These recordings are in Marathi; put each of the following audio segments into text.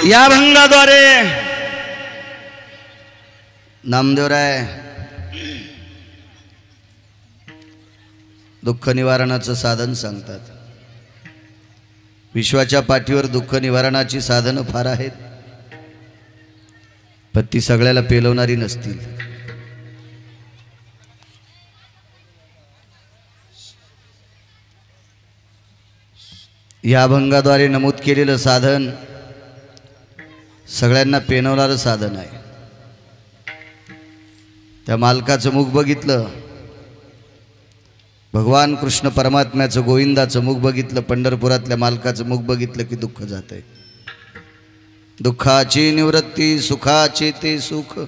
या भंगाद्वारे नामदेवराय दुःख निवारणाचं साधन सांगतात। विश्वाच्या पाठीवर दुःख निवारणाची साधनं फार आहेत, पण ती सगळ्याला पेलवणारी नसतील। या अभंगाद्वारे नमूद केलेलं साधन सगळ्यांना पेनवणारं साधन आहे। त्या मालकाचं मुख बघितलं, भगवान कृष्ण परमात्म्याचं गोविंदाचं मुख बघितलं, पंढरपुरातल्या मालकाचं मुख बघितलं की दुःख जातंय। दुःखाची निवृत्ती सुखाचे ते सुख।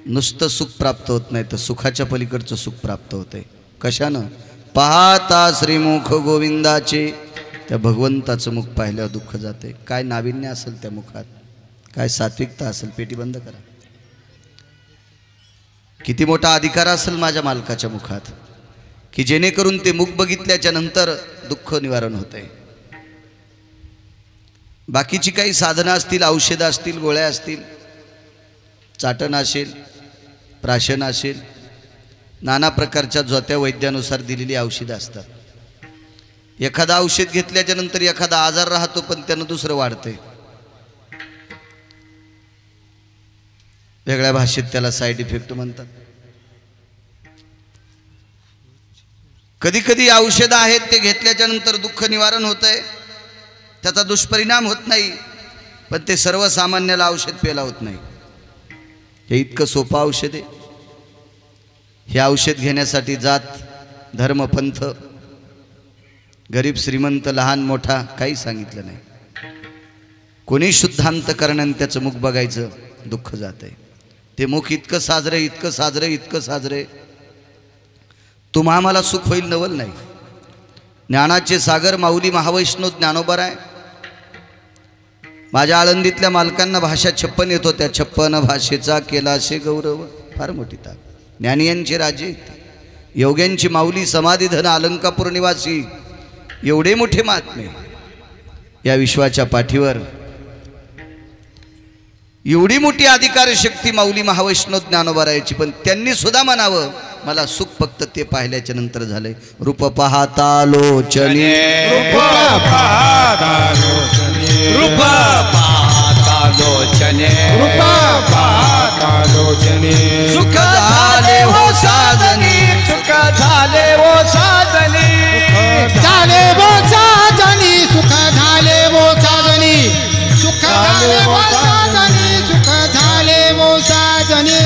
नुसतं सुख प्राप्त होत नाही तर सुखाच्या पलीकडचं सुख प्राप्त होतंय। कशानं? पाहता श्रीमुख गोविंदाचे, त्या भगवंताचं मुख पाहिल्यावर दुःख जाते। काय नाविन्य असेल त्या मुखात, काय सात्विकता असेल। पेटी बंद करा। किती मोठा अधिकार असेल माझ्या मालकाच्या मुखात की जेणेकरून ते मुख बघितल्याच्या नंतर दुःख निवारण होतंय। बाकीची काही साधनं असतील, औषधं असतील, गोळ्या असतील, चाटण असेल, प्राशन असेल, नाना प्रकारच्या जोत्या वैद्यानुसार दिलेली औषधं असतात। एखादा औषध घेतल्याच्या नंतर एखादा आजार राहतो, पण त्यानं दुसरं वाढतंय। वेगळ्या भाषेत त्याला साईड इफेक्ट म्हणतात। कधी कधी औषधं आहेत ते घेतल्याच्या नंतर दुःख निवारण होतंय, त्याचा दुष्परिणाम होत नाही, पण ते सर्वसामान्याला औषध पेला होत नाही। हे इतकं सोपं औषध आहे। हे औषध घेण्यासाठी जात धर्म पंथ गरीब श्रीमंत लहान मोठा काही सांगितलं नाही। कोणी शुद्धांत करणं त्याचं मुख बघायचं, दुःख जातंय। ते मुख इतकं साजरे, इतकं साजरे, इतकं साजरे, तुम्हा आम्हाला सुख होईल नवल नाही। ज्ञानाचे सागर माऊली महावैष्णव ज्ञानोबराय माझ्या आळंदीतल्या मालकांना भाषा 56 येत होत्या। 56 भाषेचा केला शे गौरव, फार मोठी ताक। ज्ञानियांचे राजे, योग्यांची माऊली, समाधीधन, अलंकापूर निवासी, एवढे मोठे महात्मे या विश्वाच्या पाठीवर। एवढी मोठी अधिकार शक्ती माऊली महावैष्णव ज्ञानोबरायाची, पण त्यांनी सुद्धा म्हणावं मला सुख फक्त ते पाहिल्याच्या नंतर झाले। रूप पाहता लोचनी, रूप पाहता लोचनी, रूप पाहता लोचनी, रूप पाहता लोचनी, सुख झाले हो साजनी, सुख झाले हो साजनी, झाले वो साजनी, सुख झाले वो साजनी, सुख झाले वो साजनी, सुख झाले वो साजनी।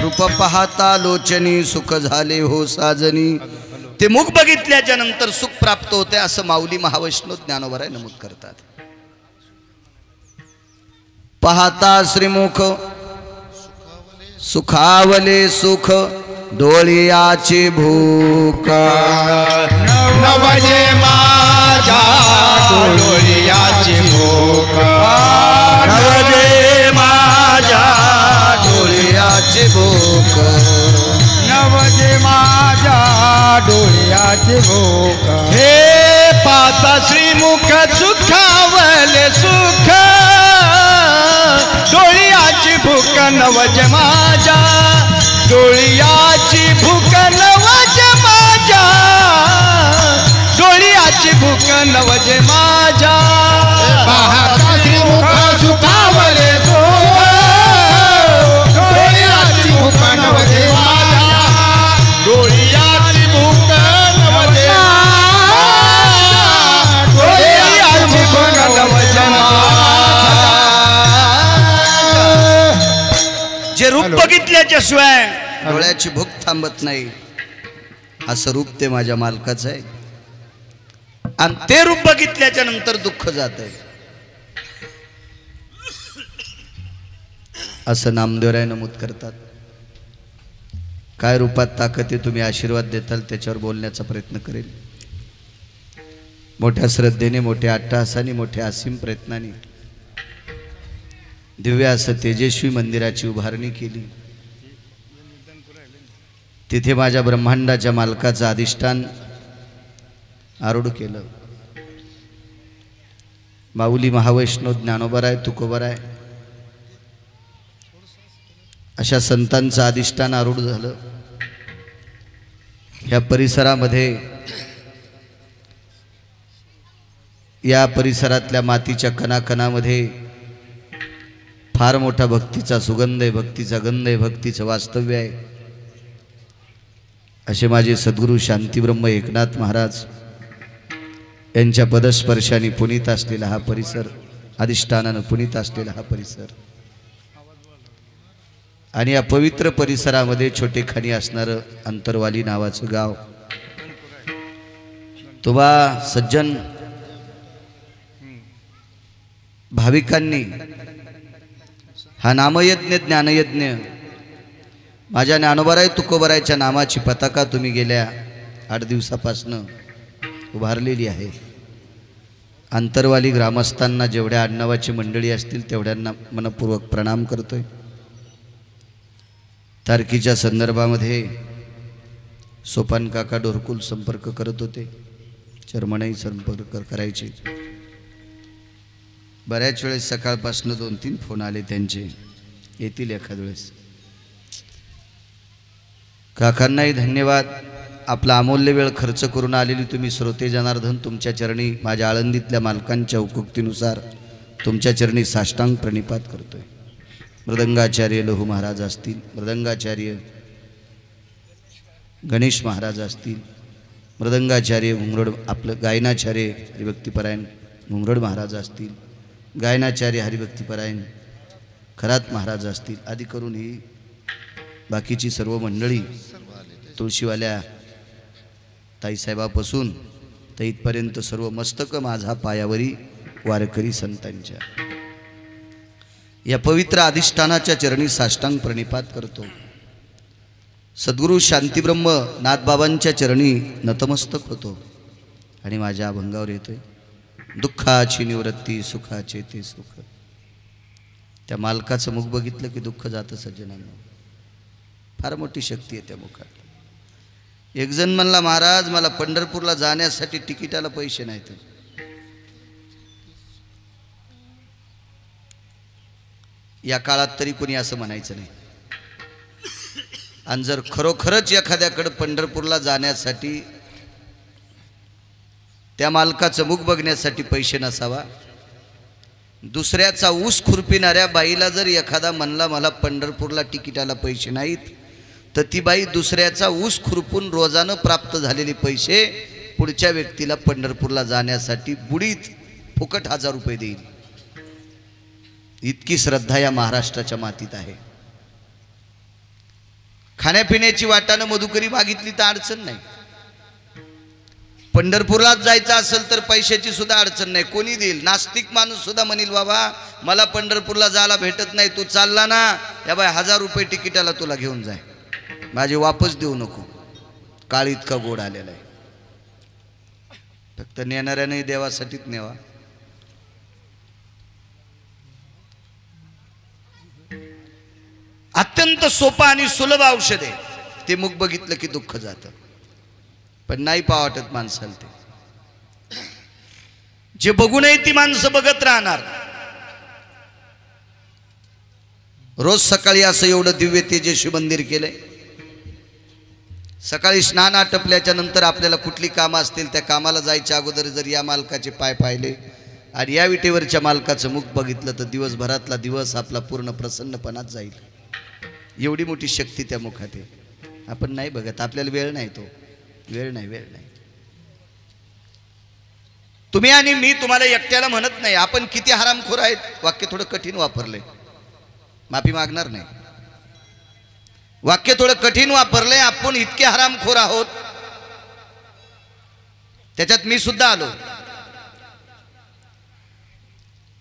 रूप पाहता लोचनी, सुख झाले हो साजनी। ते मुख बघितल्याच्या नंतर सुख प्राप्त होते असं माऊली महावैष्णव ज्ञानोबराय नमूद करतात। पाहता श्रीमुख सुखावले सुख, डोळ्याची भूक। नवजे माझ्या डोळ्याची भूक, नवजे माझ्या डोळ्याची भूक, नवजे माझ्या डोळ्याची भूक। हे पाहता श्रीमुख सुखावले सुख, डोळ्याची भूक नवजे माझ्या, डोळ्याची भूक नवजे माझ्या, डोळ्याची भूक नवजे माझ्या। पाहता श्रीमुख सुखावले सुख, डोळ्याची भूक नवजे माझ्या, डोळ्याची भूक नवजे माझ्या, डोळ्याची भूक नवजे माझ्या। जे रूप बघितल्याच्या शिवाय डोळ्याची भूक थांबत नाही, असं रूप ते माझ्या मालकाचं आहे। आणि ते रूप बघितल्याच्या नंतर दुःख जातंय असं नामदेवराय नमूद करतात। काय रूपात ताकद आहे, तुम्ही आशीर्वाद देताल त्याच्यावर बोलण्याचा प्रयत्न करेल। मोठ्या श्रद्धेने, मोठ्या अट्टहासाने, मोठ्या असीम प्रयत्नाने दिव्य असं तेजस्वी मंदिराची उभारणी केली। तिथे माझ्या ब्रह्मांडाच्या मालकाचं अधिष्ठान आरूढ केलं। माऊली महावैष्णव ज्ञानोबराय तुकोबराय अशा संतांचं अधिष्ठान आरूढ झालं. या परिसरामध्ये या परिसरातल्या मातीच्या कणाकणामध्ये फार मोठा भक्तीचा सुगंध आहे, भक्तीचा गंध आहे, भक्तीचं वास्तव्य आहे. असे माझे सद्गुरू शांतीब्रह्म एकनाथ महाराज यांच्या पदस्पर्शाने पुनीत असलेला हा परिसर, अधिष्ठानानं पुनीत असलेला हा परिसर आणि या पवित्र परिसरामध्ये छोटेखानी असणारं अंतरवाली नावाचं गाव. तुम्हा सज्जन भाविकांनी हा नामयज्ञ ज्ञानयज्ञ माझ्या ज्ञानोबराय तुकोबरायच्या नामाची पताका तुम्ही गेल्या 8 दिवसापासनं उभारलेली आहे. अंतरवाली ग्रामस्थांना जेवढ्या आडनावाची मंडळी असतील तेवढ्यांना मनपूर्वक प्रणाम करतोय. तारखीच्या संदर्भामध्ये सोपान काका डोरकुल संपर्क करत होते, चर्मनाई संपर्क करायचे. बऱ्याच वेळेस सकाळपासून 2-3 फोन आले त्यांचे, येतील एखाद वेळेस. काकांनाही धन्यवाद. आपला अमूल्य वेळ खर्च करून आलेली तुम्ही श्रोते जनार्दन, तुमच्या चरणी माझ्या आळंदीतल्या मालकांच्या हुकुक्तीनुसार तुमच्या चरणी साष्टांग प्रणिपात करतोय. मृदंगाचार्य लोहू महाराज असतील, मृदंगाचार्य गणेश महाराज असतील, मृदंगाचार्य घुंगरड आपलं गायनाचार्य हरिभक्तीपरायण घुंगरड महाराज असतील, गायनाचार्य हरिभक्तीपरायण खरात महाराज असतील, आदी करून ही बाकीची सर्व मंडळी तुळशीवाल्या ताईसाहेबापासून तर इथपर्यंत सर्व मस्तक माझा पायावरी वारकरी संतांच्या या पवित्र अधिष्ठानाच्या चरणी साष्टांग प्रणिपात करतो. सद्गुरू शांतीब्रह्म नाथबाबांच्या चरणी नतमस्तक होतो आणि माझ्या अभंगावर येतोय. दुःखाची निवृत्ती सुखाचे ते सुख. त्या मालकाचं मुख बघितलं की दुःख जातं सज्जनांना. फार मोठी शक्ती आहे त्या मुखात. एक जण म्हणला, महाराज मला पंढरपूरला जाण्यासाठी तिकिटाला पैसे नाहीत. या काळात तरी कोणी असं म्हणायचं नाही. आणि जर खरोखरच एखाद्याकडे पंढरपूरला जाण्यासाठी त्या मालकाचं मुख बघण्यासाठी पैसे नसावा, दुसऱ्याचा ऊस खुरपिणाऱ्या बाईला जर एखादा म्हणला मला पंढरपूरला तिकिटाला पैसे नाहीत, तर ती बाई दुसऱ्याचा ऊस खुरपून रोजानं प्राप्त झालेले पैसे पुढच्या व्यक्तीला पंढरपूरला जाण्यासाठी बुडीत फुकट 1000 रुपये देईल. इतकी श्रद्धा या महाराष्ट्राच्या मातीत आहे. खाण्यापिण्याची वाटानं मधुकरी मागितली तर अडचण नाही. पंढरपूरलाच जायचं असेल तर पैशाची सुद्धा अडचण नाही, कोणी देईल. नास्तिक माणूस सुद्धा म्हणेल बाबा मला पंढरपूरला जायला भेटत नाही, तू चालला ना, या बाय 1000 रुपये तिकिटाला तुला घेऊन जाय, माझे वापस देऊ नको. काळ इतका गोड आलेला आहे. फक्त नेणाऱ्याने देवासाठीच नेवा. अत्यंत सोपा आणि सुलभ औषध आहे. ते मुख बघितलं की दुःख जातं, पण नाही पाव वाटत माणसाला. ते जे बघू नये ती माणसं बघत राहणार. रोज सकाळी असं एवढं दिव्य तेजस्वी मंदिर केलंय. सकाळी स्नान आटपल्याच्या नंतर आपल्याला कुठली कामं असतील त्या कामाला जायच्या अगोदर जर या मालकाचे पाय पाहिले आणि या विटेवरच्या मालकाचं मुख बघितलं तर दिवसभरातला दिवस आपला पूर्ण प्रसन्नपणात जाईल. एवढी मोठी शक्ती त्या मुखात आहे. आपण नाही बघत, आपल्याला वेळ नाही. तो वेळ नाही. तुम्ही आणि मी तुम्हाला एकट्याला म्हणत नाही. आपण किती हरामखोर आहेत, वाक्य थोडं कठीण वापरलंय, माफी मागणार नाही. वाक्य थोडं कठीण वापरलंय. आपण इतके हरामखोर आहोत, त्याच्यात मी सुद्धा आलो.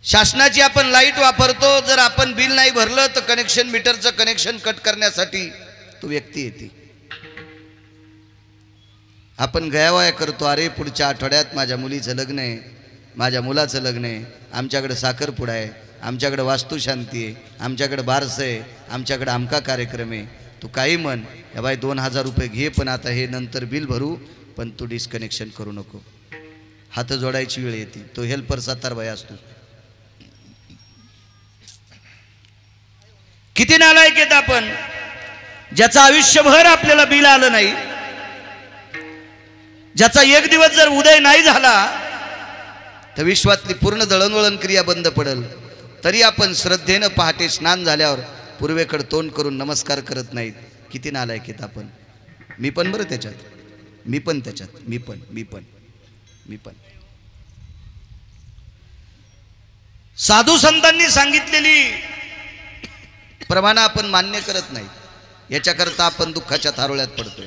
शासनाची आपण लाईट वापरतो, जर आपण बिल नाही भरलं तर कनेक्शन मीटरचं कनेक्शन कट करण्यासाठी तो व्यक्ती येते. आपण गयावया करतो, अरे पुढच्या आठवड्यात माझ्या मुलीचं लग्न आहे, माझ्या मुलाचं लग्न आहे, आमच्याकडे साखरपुडा आहे, आमच्याकडे वास्तुशांती आहे, आमच्याकडे बारसं आहे, आमच्याकडे आमका कार्यक्रम आहे. तू काही म्हण, या बाई 2000 रुपये घे, पण आता हे नंतर बिल भरू, पण तू डिस्कनेक्शन करू नको. हात जोडायची वेळ येते. तो हेल्पर सातारबाई असतो. किती नालायक आहेत आपण, ज्याचं आयुष्यभर आपल्याला बिल आलं नाही, ज्याचा एक दिवस जर उदय नाही झाला तर विश्वातली पूर्ण दळणवळण क्रिया बंद पडेल, तरी आपण श्रद्धेनं पहाटे स्नान झाल्यावर पूर्वेकडे तोंड करून नमस्कार करत नाहीत. किती नालायक आहेत आपण. मी पण बरं त्याच्यात, मी पण त्याच्यात, मी पण साधू संतांनी सांगितलेली प्रमाण आपण मान्य करत नाही. याच्याकरता आपण दुःखाच्या थारोळ्यात पडतोय.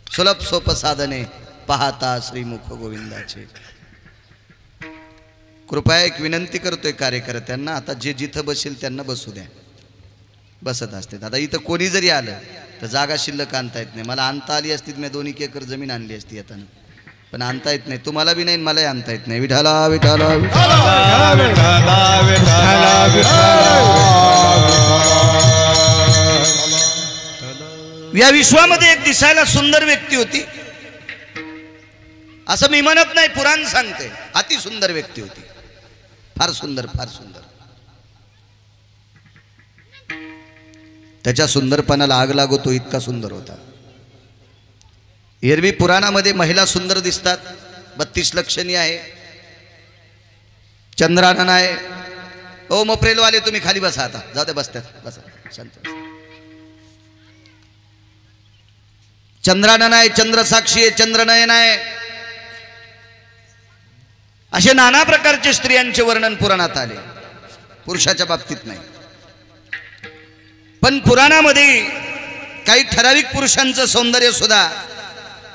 सुलभ सोप साधने पाहता श्रीमुख गोविंदाचे. कृपया एक विनंती करतोय कार्यकर्त्यांना, आता जे जिथं बसेल त्यांना बसू द्या. बसत असते. आता इथं कोणी जरी आलं तर जागा शिल्लक आणता येत नाही. मला आणता आली असती, मी 2 एकर जमीन आणली असती येताना, पण आणता येत नाही. तुम्हाला बी नाही, मलाही आणता येत नाही. विठाला विठाला या विश्वामध्ये एक दिसायला सुंदर व्यक्ती होती. असं मी म्हणत नाही, पुराण सांगते. अति सुंदर व्यक्ती होती. फार सुंदर, फार सुंदर. त्याच्या सुंदरपणाला आग लागतो, इतका सुंदर होता. एरवी पुराणामध्ये महिला सुंदर दिसतात. 32 लक्षणी आहे, चंद्रानन आहे. ओ मप्रेलवाले तुम्ही खाली बसा, आता जाऊ दे, बसतात, बसा शांत. चंद्रानन आहे, चंद्रसाक्षी आहे, चंद्रनयन आहे. असे नाना प्रकारचे स्त्रियांचे वर्णन पुराणात आले, पुरुषाच्या बाबतीत नाही. पण पुराणामध्ये काही ठराविक पुरुषांचं सौंदर्य सुद्धा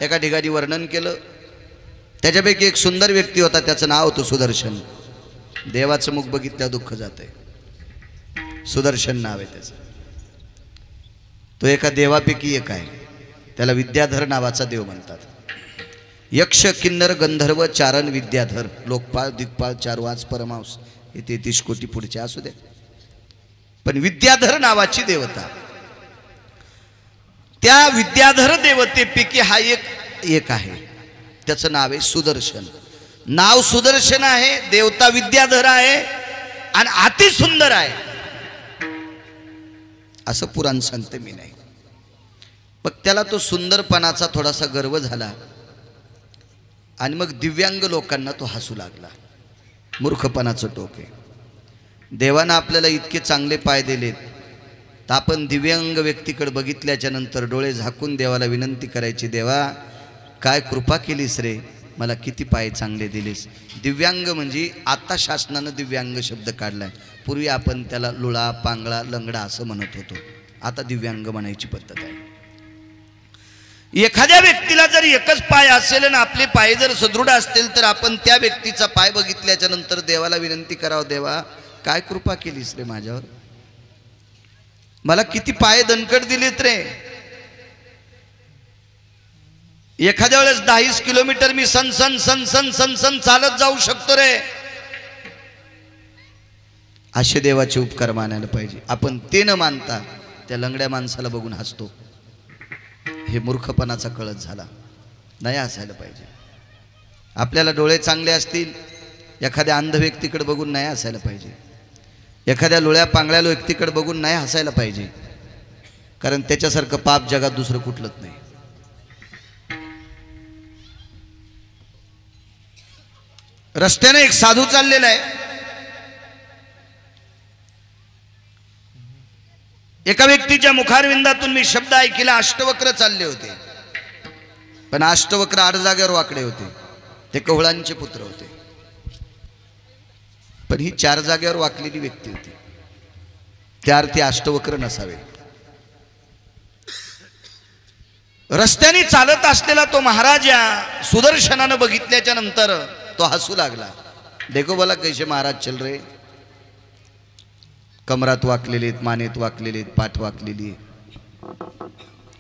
एका ठिकाणी वर्णन केलं. त्याच्यापैकी एक सुंदर व्यक्ती होता, त्याचं नाव होतं सुदर्शन. देवाचं मुख बघितल्यावर दुःख जातंय. सुदर्शन नाव आहे त्याचं. तो एका देवापैकी एक आहे. त्याला विद्याधर नावाचा देव म्हणतात. यक्ष किन्नर गंधर्व चारण विद्याधर, लोकपाळ दिग्पाळ चारवाच परमांस, हे 33 कोटी पुढचे असू दे. पण विद्याधर नावाची देवता, त्या विद्याधर देवतेपैकी हा एक आहे. त्याचं नाव आहे सुदर्शन. नाव सुदर्शन आहे, देवता विद्याधर आहे आणि अति सुंदर आहे असं पुराण सांगते, मी नाही. मग त्याला तो सुंदरपणाचा थोडासा गर्व झाला आणि मग दिव्यांग लोकांना तो हसू लागला. मूर्खपणाचं टोक आहे. देवानं आपल्याला इतके चांगले पाय दिलेत, तर आपण दिव्यांग व्यक्तीकडे बघितल्याच्या नंतर डोळे झाकून देवाला विनंती करायची, देवा काय कृपा केलीस रे, मला किती पाय चांगले दिलेस. दिव्यांग म्हणजे आता शासनानं दिव्यांग शब्द काढलाय. पूर्वी आपण त्याला लुळा, पांगळा, लंगडा असं म्हणत होतो. आता दिव्यांग म्हणायची पद्धत आहे. एखाद्या व्यक्तीला जर एकच पाय असेल आणि आपले पाय जर सुदृढ असतील तर आपण त्या व्यक्तीचा पाय बघितल्याच्या नंतर देवाला विनंती करावं, देवा काय कृपा केलीस रे माझ्यावर, मला किती पाय दणकट दिलेत रे. एखाद्या वेळेस 10 किलोमीटर मी सन सन सन सन सन सन चालत जाऊ शकतो रे. असे देवाचे उपकार मानायला पाहिजे. आपण ते न मानता त्या लंगड्या माणसाला बघून हसतो. हे मूर्खपणाचा कळत झाला. नाही हसायला पाहिजे. आपल्याला डोळे चांगले असतील, एखाद्या अंध व्यक्तीकडे बघून नाही हसायला पाहिजे. एखाद्या लोळ्या पांगळ्या व्यक्तीकडे बघून नाही हसायला पाहिजे, कारण त्याच्यासारखं पाप जगात दुसरं कुठलंच नाही. रस्त्याने एक साधू चाललेला आहे. एका व्यक्तीच्या मुखारविंदातून मी शब्द ऐकला, अष्टवक्र चालले होते. पण अष्टवक्र 8 जागेवर वाकडे होते. ते कवळांचे पुत्र होते. पण ही 4 जागेवर वाकलेली व्यक्ती होती. त्या अर्थी अष्टवक्र नसावे. रस्त्याने चालत असलेला तो महाराज या सुदर्शनानं बघितल्याच्या नंतर तो हसू लागला. देखो बोला कैसे महाराज चल रे. कमरात वाकलेले आहेत, मानेत वाकलेले आहेत, पाठ वाकलेली आहे,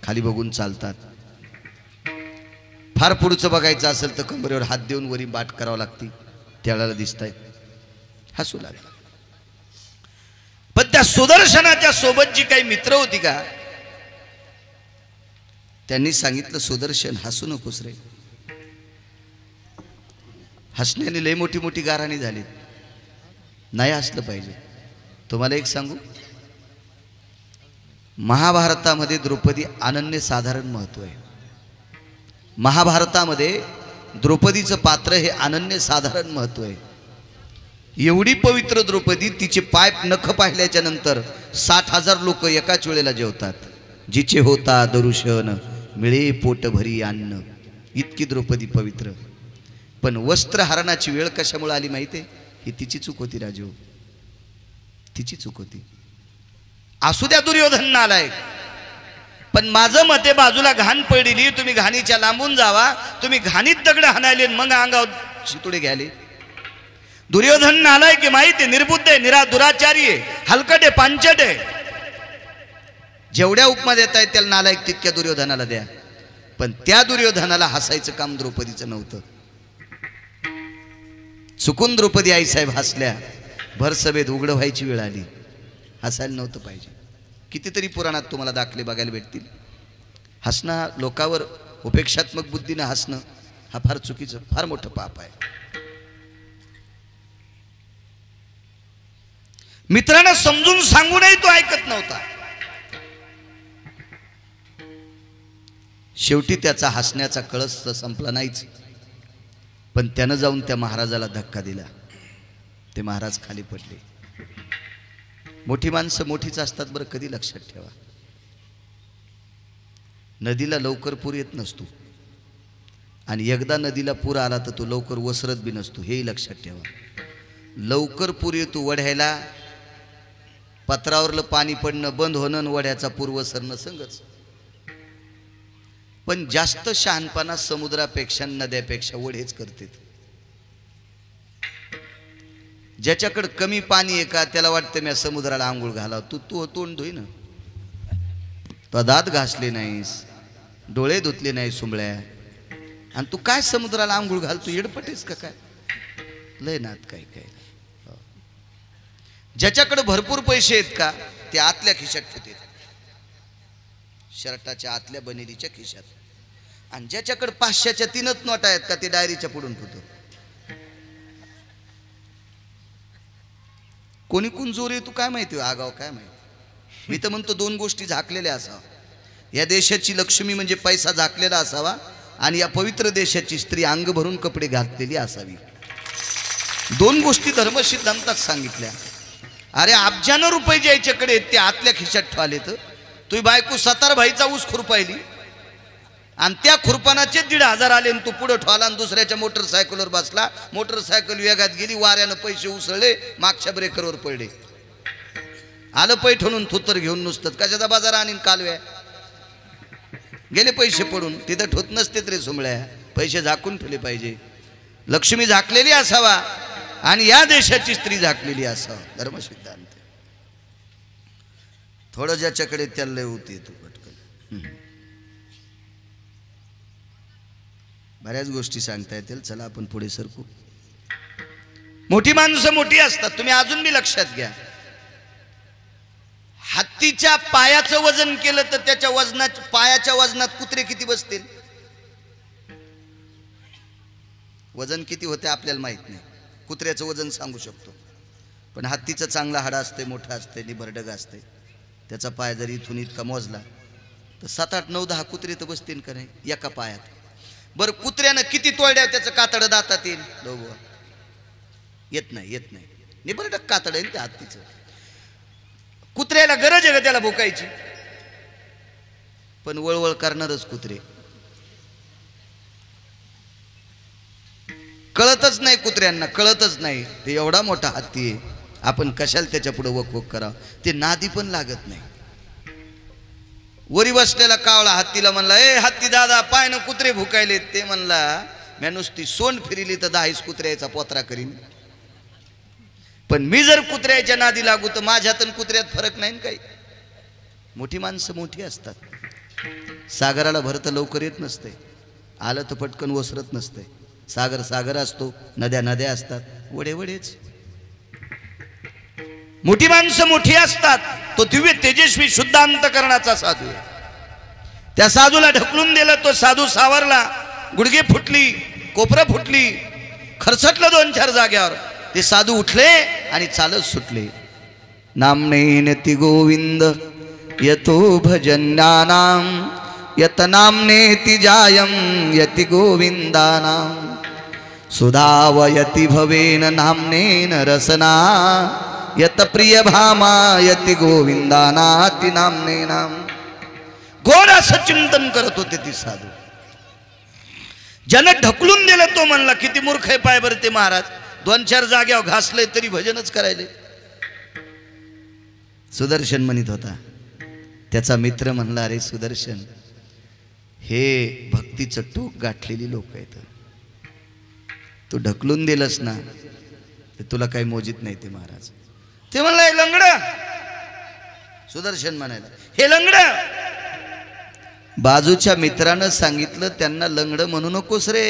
खाली बघून चालतात. फार पुढचं बघायचं असेल तर कमरेवर हात देऊन वरी बाट करावं लागते, त्याला दिसतायत. हसू लागला. पण त्या सुदर्शनाच्या सोबत जी काही मित्र होती का, त्यांनी सांगितलं, सुदर्शन हसू नकोस रे. हसण्याने लय मोठी मोठी गाराणी झाली, नाही हसलं पाहिजे. तुम्हाला एक सांगू, महाभारतामध्ये द्रौपदी अनन्यसाधारण महत्व आहे. महाभारतामध्ये द्रौपदीचं पात्र हे अनन्यसाधारण महत्व आहे. एवढी पवित्र द्रौपदी, तिचे पाय नख पाहिल्याच्या नंतर 60,000 लोक एकाच वेळेला जेवतात. जिचे होता दरुशन मिळे पोट भरी अन्न, इतकी द्रौपदी पवित्र. पण वस्त्रहरणाची वेळ कशामुळे आली माहिती आहे? ही तिची चूक होती राजू, तिची चूक होती. असू द्या दुर्योधन नालायक, पण माझं मते बाजूला घाण पडली, तुम्ही घाणीच्या लांबून जावा. तुम्ही घाणीत दगड हाणायले मग अंगावर शितुडे घ्याले. दुर्योधन नालायक की माहिती, निर्बुद्ध आहे, दुराचारी आहे, हलकट आहे, पांचट आहे. जेवढ्या उपमा देता आहेत त्याला नालायक तितक्या दुर्योधनाला द्या. पण त्या दुर्योधनाला हसायचं काम द्रौपदीचं नव्हतं. चुकून द्रौपदी आईसाहेब हसल्या, भर सभेत उघड व्हायची वेळ आली. हसायला नव्हतं पाहिजे. कितीतरी पुराणात तुम्हाला दाखले बघायला भेटतील. हसणं, लोकावर उपेक्षात्मक बुद्धीनं हसणं हा फार चुकीचं, फार मोठं पाप आहे. मित्रांना समजून सांगूनही तो ऐकत नव्हता. शेवटी त्याचा हसण्याचा कळस संपला नाहीच, पण त्यानं जाऊन त्या महाराजाला धक्का दिला. ते महाराज खाली पडले. मोठी माणसं मोठीच असतात बरं, कधी लक्षात ठेवा. नदीला लवकर पूर येत नसतो, आणि एकदा नदीला पूर आला तर तो लवकर वसरत बी नसतो, हेही लक्षात ठेवा. लवकर पूर येतो वढ्याला, पत्रावरलं पाणी पडणं बंद होणं, वढ्याचा पूर वसरणं संगच. पण जास्त शहाणपणा समुद्रापेक्षा नद्यापेक्षा वढेच करते. ज्याच्याकडे कमी पाणी आहे का त्याला वाटतं मी समुद्राला आंघोळ घालावं. तू तोंड धुई ना, तो दात घासले नाहीस, डोळे धुतले नाही सुंबळ्या, आणि तू काय समुद्राला आंघोळ घालतो? येडपटेस का काय? लय नात काय काय. ज्याच्याकडे भरपूर पैसे आहेत का ते आतल्या खिशात ठेवतात, शर्टाच्या आतल्या बनेलीच्या खिशात. आणि ज्याच्याकडे 500च्या 3च नोटा आहेत का ते डायरीच्या पुढून ठेवतो. कोणी कोण जोर येतो काय माहिती, आगाव काय माहिती. मी तर म्हणतो 2 गोष्टी झाकलेल्या असावा. या देशाची लक्ष्मी म्हणजे पैसा झाकलेला असावा, आणि या पवित्र देशाची स्त्री अंग भरून कपडे घातलेली असावी. 2 गोष्टी धर्मसिद्धांतात सांगितल्या. अरे अब्जानं रुपये ज्याच्याकडे ते आतल्या खिशात ठेवले. तर तुझी बायको 17 भाईचा ऊस खुरपायली, आणि त्या खुरपानाचे 1,500 आले, आणि तू पुढे ठेवला आणि दुसऱ्याच्या मोटरसायकलवर बसला. मोटरसायकल वेगात गेली, वाऱ्यानं पैसे उसळले, मागच्या ब्रेकरवर पडले. आलं पैठणून थुत्तर घेऊन नुसतं कशाचा बाजार आणीन कालव्या. गेले पैसे पडून. तिथं ठोत नसते रे सुंबळ्या, पैसे झाकून ठेवले पाहिजे. लक्ष्मी झाकलेली असावा, आणि या देशाची स्त्री झाकलेली असावा. धर्मसिद्धांत. थोडं ज्याच्याकडे त्याला लय होते तू पटकन. बऱ्याच गोष्टी सांगता येतील, चला आपण पुढे सरकू. मोठी माणसं मोठी असतात. तुम्ही अजून बी लक्षात घ्या, हत्तीच्या पायाचं वजन केलं तर त्याच्या वजनात, पायाच्या वजनात कुत्रे किती बसतील? वजन किती होते आपल्याला माहित नाही. कुत्र्याचं वजन सांगू शकतो, पण हत्तीचं चांगला हाडा असते, मोठं असते, निबरडग असते. त्याचा पाय जरी इथून इतका मोजला तर 7, 8, 9, 10 कुत्रे तर बसतील का नाही एका पायात. बरं कुत्र्यानं किती तोडल्या त्याचं कातड दातात येईल? येत नाही, येत नाही. निबरडग कातड आहे त्या हत्तीचं. कुत्र्याला गरज आहे का त्याला भुकायची? पण वळवळ करणारच कुत्रे. कळतच नाही कुत्र्यांना, कळतच नाही ते एवढा मोठा हत्ती आहे, आपण कशाला त्याच्या पुढे वक करावं. ते नादी पण लागत नाही. वरी बसलेला कावळा हत्तीला म्हणला, ए हत्ती दादा, पाय न कुत्रे भुकायले. ते म्हणला, मी नुसती सोंड फिरली तर 10 कुत्र्याचा पोत्रा करीन, पण मी जर कुत्र्याच्या नादी लागू तर माझ्यात आणि कुत्र्यात फरक नाही काही. मोठी माणसं मोठी असतात. सागराला भरत लवकर येत नसते, आलं तर पटकन ओसरत नसते. सागर सागर असतो, नद्या नद्या असतात, वडे वडेच. मोठी माणसं मोठी असतात. तो दिव्य तेजस्वी शुद्ध अंतकरणाचा साधू आहे. त्या साधूला ढकलून दिलं, तो साधू सावरला, गुडघे फुटली, कोपरं फुटली, खरचटलं 2-4 जाग्यावर. ते साधू उठले आणि चालत सुटले. नामनेति गोविंद यतो भजन्यानाम यत नामनेति जायम यति गोविंदानाम सुधावयति भवेन नामनेन रसना यत प्रिय भामा यति गोविंदानाति नामनेनाम. गोड असं चिंतन करत होते ती साधू. ज्यानं ढकलून दिलं तो म्हणला किती मूर्ख आहे पाय बरं ते महाराज. 2-4 जाग्यावर घासले तरी भजनच करायले. सुदर्शन म्हणत होता. त्याचा मित्र म्हणला अरे सुदर्शन हे भक्तीचं टोक गाठलेली लोक आहेत. तू ढकलून दिलंस ना ते तुला काही मोजित नाही ते महाराज. ते म्हणला हे लंगड. सुदर्शन म्हणायला हे लंगड. बाजूच्या मित्रानं सांगितलं त्यांना लंगड म्हणू नकोस रे.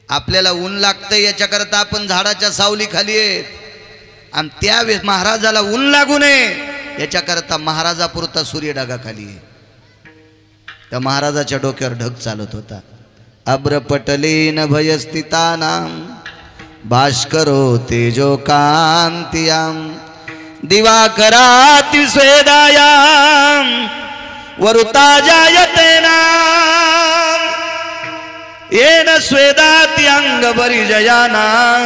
आपल्याला ऊन लागतंय याच्याकरता आपण झाडाच्या सावली खाली आहेत. आणि त्यावेळेस महाराजाला ऊन लागू नये याच्याकरता महाराजापुरता सूर्य ढगाखाली आहे. त्या महाराजाच्या डोक्यावर ढग चालत होता. अब्रपटलेन भयस्थितानां भास्करो तेजो कांतियां दिवाकराति स्वेदायां वरुता जायतेना येन स्वेदाति अंगपरिजयानां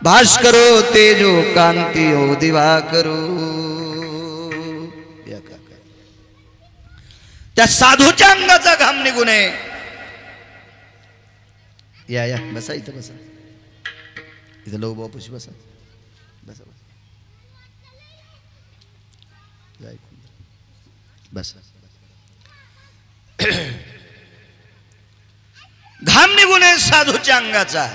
भास्करो तेजो कांतियो दिवाकरो. त्या साधूच्या अंगाचा घाम निघू नये. या बसा इथं बसा. इथं लो बापूशी बसा. बसा बसा. घाम निघू नये साधूच्या अंगाचा.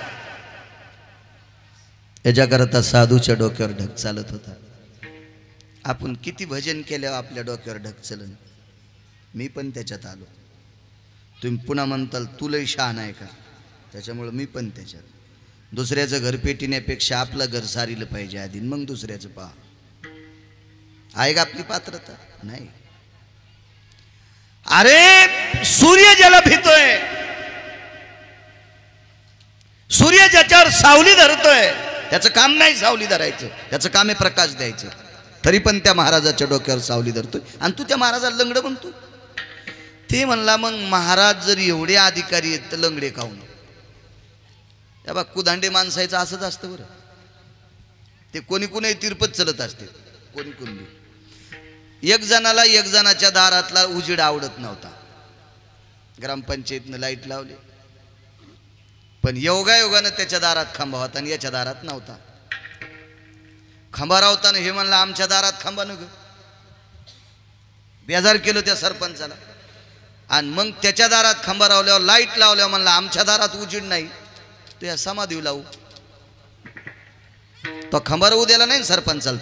याच्याकरता साधूच्या डोक्यावर ढग चालत होता. आपण किती भजन केल्यावर आपल्या डोक्यावर ढग चलन. मी पण त्याच्यात आलो. तुम्ही पुन्हा म्हणताल तू लय शहाणा आहे का. त्याच्यामुळे मी पण त्याच्यात. दुसऱ्याचं घर पेटण्यापेक्षा आपलं घर सारीलं पाहिजे आधी मग दुसऱ्याचं पहा. आहे का आपली पात्रता नाही. अरे सूर्य ज्याला भीतोय सूर्य ज्याच्यावर सावली धरतोय त्याचं काम नाही सावली धरायचं. त्याचं काम आहे प्रकाश द्यायचं. तरी पण त्या महाराजाच्या डोक्यावर सावली धरतोय आणि तू त्या महाराजाला लंगड म्हणतो. ते म्हणला मग महाराज जर एवढे अधिकारी आहेत तर लंगडे खाऊन. त्या बा कुदांडे माणसाचं असंच असतं बरं. ते कोणी कोणी तिरपत चलत असते. कोणी कोणी एक जणाला एक जणाच्या दारातला उजेड आवडत नव्हता. ग्रामपंचायतनं लाईट लावली पण योगायोगानं त्याच्या दारात खांबा होता आणि याच्या दारात नव्हता. खांबा रावताना हे म्हणलं आमच्या दारात खांबा न ग. बेजार केलं त्या सरपंचाला. आणि मग त्याच्या दारात खांबा रावल्यावर लाईट लावल्यावर म्हणलं आमच्या दारात उजेड नाही तो या समाधी लावू. तो खांबा राहू द्याला नाही सरपंचाला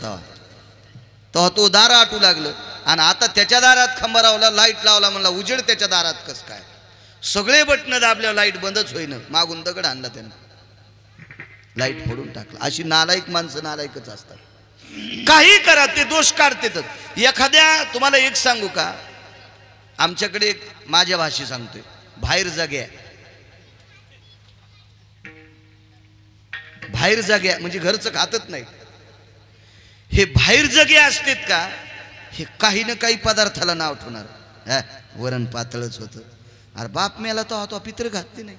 तेव्हा तो दार आटू लागलं. आणि आता त्याच्या दारात खांबा रावला लाईट लावला म्हणला उजेड त्याच्या दारात कस काय. सगळे बटणं दाबल्यावर लाईट बंदच होईना. मागून दगड आणला त्यानं लाईट फोडून टाकला. अशी नालायक माणसं नालायकच असतात. काही करा ते दोष काढतेच. एखाद्या तुम्हाला एक सांगू का आमच्याकडे एक माझ्या भाषेत सांगतोय बाहेर जाग्या. बाहेर जाग्या म्हणजे घरचं खातच नाही. हे बाहेर जगे असतात का हे काही ना काही पदार्थाला नाव ठेवणार. वरण पातळच होतं. अरे बाप मेला तो तो पित्र घातले नाही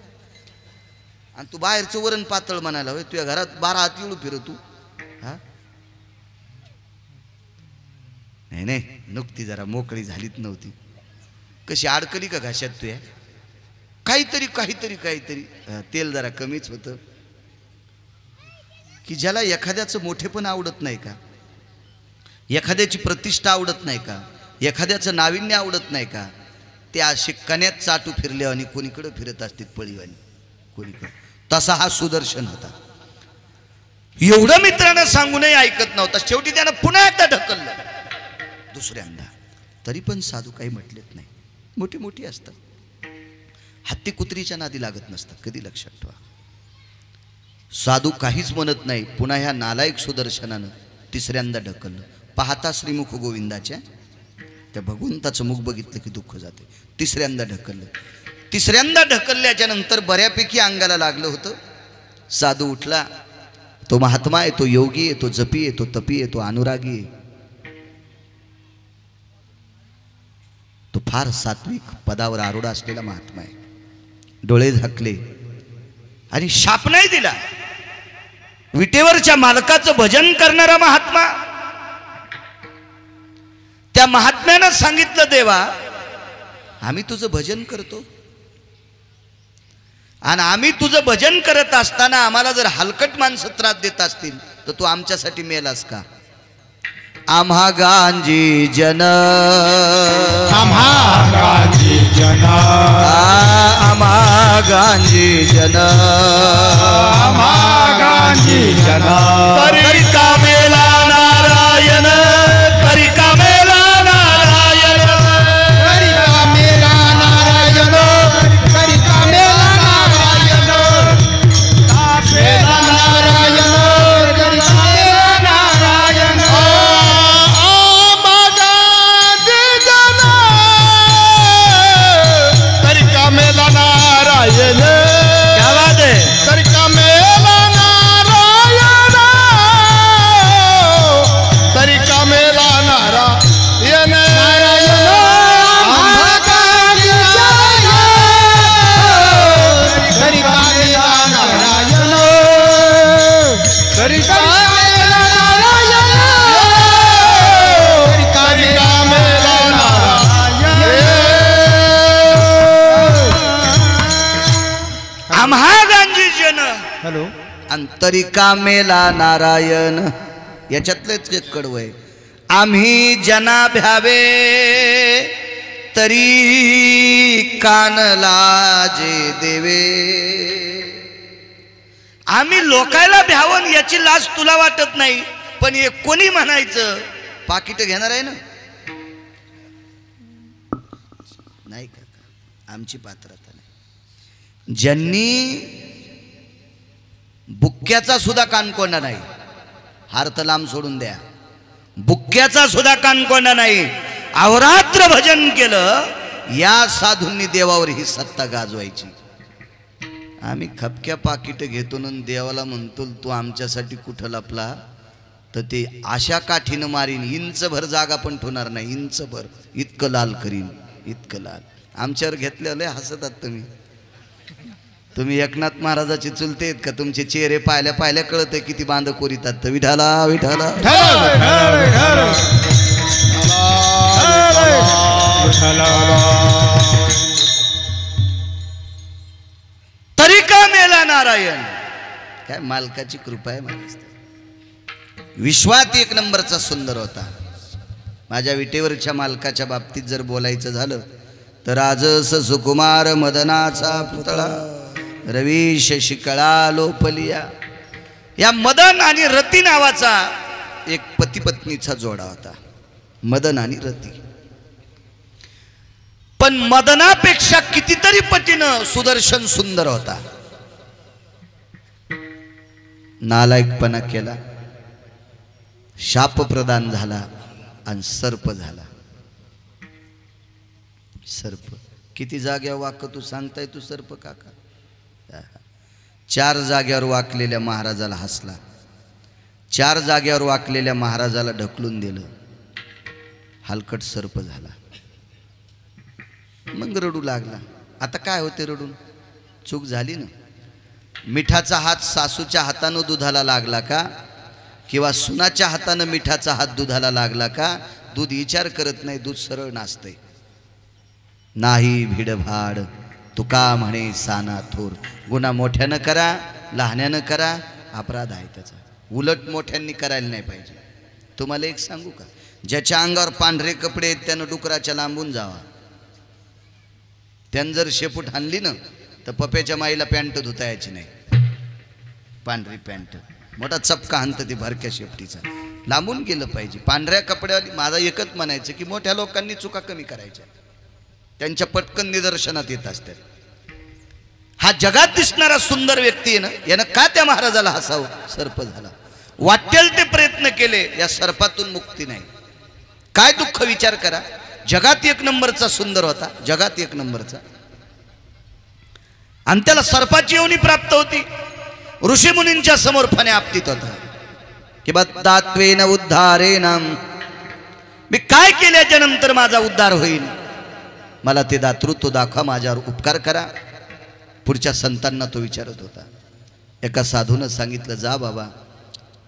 आणि तू बाहेरचं वरण पातळ म्हणायला होय. तुझ्या घरात 12 हात येऊ फिर तू. हा नाही नुकती जरा मोकळी झालीच नव्हती. कशी अडकली का घाशात तुया. काहीतरी काहीतरी काहीतरी तेल जरा कमीच होतं. की ज्याला एखाद्याचं मोठेपण आवडत नाही का एखाद्याची प्रतिष्ठा आवडत नाही का एखाद्याचं नाविन्य आवडत नाही का ते असे कण्यात चाटू फिरले आणि कोणीकडे फिरत असतील पळीवानी कोणीकडे. तसा हा सुदर्शन होता. एवढं मित्रांना सांगूनही ऐकत नव्हता. शेवटी त्यानं पुन्हा एकदा ढकललं दुसऱ्यांदा. तरी पण साधू काही म्हटलेत नाही. मोठी मोठी असतात. हत्ती कुत्रीच्या नादी लागत नसतात. कधी लक्षात ठेवा. साधू काहीच म्हणत नाही. पुन्हा ह्या नालायक सुदर्शनानं तिसऱ्यांदा ढकललं. पाहता श्रीमुख गोविंदाच्या त्या भगवंताचं मुख बघितलं की दुःख जाते. तिसऱ्यांदा ढकललं. तिसऱ्यांदा ढकलल्याच्या नंतर बऱ्यापैकी अंगाला लागलं होतं. साधू उठला. तो महात्मा आहे, तो योगी आहे, तो जपी आहे, तो तपी आहे, तो अनुरागी आहे. तो फार सात्विक पदावर आरूढ असलेला महात्मा आहे. डोळे झाकले आणि शाप नाही दिला. विटेवरच्या मालकाचं भजन करणारा महात्मा. त्या महात्म्यानं सांगितलं, देवा आम्ही तुझं भजन करतो आणि आम्ही तुझं भजन करत असताना आम्हाला जर हलकट माणसं त्रास देत असतील तर तू आमच्यासाठी मेलास का? आम्हा गांजी जन, आम्हा गांधी जना, आम्हा गांजी जन, आम्हा गांधी जना. तरी का मेला नारायण, तरी का मेला नारायण, तरी का मेला नारायण, तरी का मेला नारायण, मेला नारायण, तरी का मेला नारायण. आम्हा गांधी जना, तरी का मेला नारायण, क्या बात है? तरी का मेला नारायण, तरी का मेला नारायण. नारायण. आम्हा गांधी जना, तरी का मेला नारायण, तरी का मेला नारायण, तरी का मेला आम्हा गांधी जन, हॅलो. अंतरिका मेला नारायण. याच्यातलेच एक कडवं आहे. आम्ही जना भ्यावे तरी कान लाजे देवे. आम्ही लोकायला भ्यावं याची लाज तुला वाटत नाही, पण हे कोणी म्हणायचं पाकिट घेणार आहे ना? नाही का? आमची पात्रता नाही. ज्यांनी बुक्क्याचा सुद्धा कानकोंडा नाही, हार तर लांब सोडून द्या, बुक्क्याचा सुद्धा कानकोंडा नाही, अहोरात्र भजन केलं, या साधूंनी देवावर ही सत्ता गाजवायची. आम्ही खपक्या पाकिट घेतो न देवाला म्हणतो तू आमच्यासाठी कुठं लपला, तर ते अशा काठीनं मारीन, इंचभर जागा पण ठेवणार नाही, इंचभर इतकं लाल करीन, इतकं लाल. आमच्यावर घेतलेलं हसतात तुम्ही एकनाथ महाराजाची चुलते आहेत का? तुमचे चेहरे पाहिल्या पाहिल्या कळत किती बांध कोरितात. विठाला विठाला तरी का मेला नारायण. काय मालकाची कृपा आहे महाराज. विश्वात एक नंबरचा सुंदर होता. माझ्या विटेवरच्या मालकाच्या बाबतीत जर बोलायचं झालं तर राजस सुकुमार मदनाचा पुतळा रवी शशिकळा लोपलिया. या मदन आणि रती नावाचा एक पती पत्नीचा जोडा होता, मदन आणि रती. पण मदनापेक्षा कितीतरी पटीनं सुदर्शन सुंदर होता. नालायकपणा केला, शाप प्रदान झाला आणि सर्प झाला. सर्प किती जाग्यावर वाक तू सांगताय तू सर्प काका? 4 जाग्यावर वाकलेल्या महाराजाला हसला, 4 जाग्यावर वाकलेल्या महाराजाला ढकलून दिलं, हलकट सर्प झाला. मग रडू लागला. आता काय होते रडून? चूक झाली ना. मिठाचा हात सासूच्या हातानं दुधाला लागला का, किंवा सुनाच्या हातानं मिठाचा हात दुधाला लागला का, दूध विचार करत नाही, दूध सरळ नाचतंय. नाही भिडभाड तुका म्हणे साना थोर. गुन्हा मोठ्यानं करा, लहान्यानं करा, अपराध आहे त्याचा. उलट मोठ्यांनी करायला नाही पाहिजे. तुम्हाला एक सांगू का, ज्याच्या अंगावर पांढरे कपडे आहेत त्यानं डुकराच्या लांबून जावा. त्यानं जर शेपूट हाणली ना तर पप्याच्या माईला पॅन्ट धुता यायची नाही. पांढरी पॅन्ट मोठा चपका हाणतं ती भरक्या शेपटीचा. लांबून गेलं पाहिजे. पांढऱ्या कपड्यावाली माझा एकच म्हणायचं की मोठ्या लोकांनी चुका कमी करायच्या, त्यांच्या पटकन निदर्शनात येत असतात. हा जगात दिसणारा सुंदर व्यक्ती आहे ना, यानं का त्या महाराजाला हसावं? सर्प झाला. वाटेल ते प्रयत्न केले, या सर्पातून मुक्ती नाही. काय दुःख विचार करा. जगात एक नंबरचा सुंदर होता, जगात एक नंबरचा. आणि त्याला सर्पाची योनी प्राप्त होती. ऋषीमुनींच्या समोर फण्या आपटीत होता की बद्धात्वेन उद्धारेण, मी काय केल्याच्या नंतर माझा उद्धार होईल, मला ते दातृत्व दाखवा, माझ्यावर उपकार करा. पुढच्या संतांना तो विचारत होता. एका साधूनं सांगितलं, जा बाबा,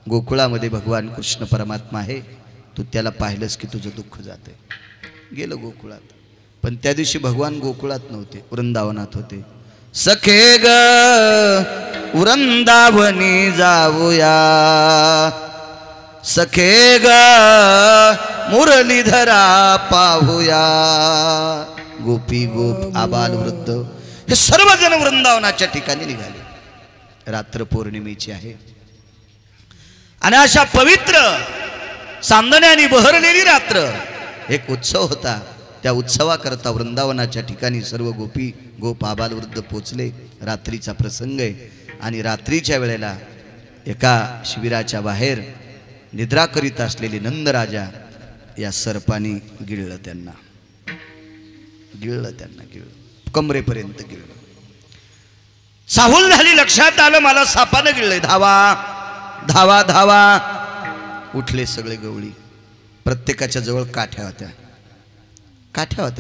गोकुळामध्ये भगवान कृष्ण परमात्मा आहे, तू त्याला पाहिलंस की तुझं दुःख जाते. गेलं गोकुळात. पण त्या दिवशी भगवान गोकुळात नव्हते, वृंदावनात होते. सखे ग वृंदावनी जाऊया, सखे ग मुरलीधरा पाहूया. गोपी गोप आबाल वृद्ध हे सर्वजण वृंदावनाच्या ठिकाणी निघाले. रात्र पौर्णिमेची आहे आणि अशा पवित्र चांदण्याने बहरलेली रात्र, एक उत्सव होता. त्या उत्सवाकरता वृंदावनाच्या ठिकाणी सर्व गोपी गोप आबाल वृद्ध पोचले. रात्रीचा प्रसंग आहे आणि रात्रीच्या वेळेला एका शिबिराच्या बाहेर निद्रा करीत असलेले नंदराजा या सर्पाने गिळलं त्यांना, कमरेपर्यंत गिळलं. चाहूल झाली, लक्षात आलं मला सापानं गिळलंय. धावा धावा धावा. उठले सगळे गवळी. प्रत्येकाच्या जवळ काठ्या होत्या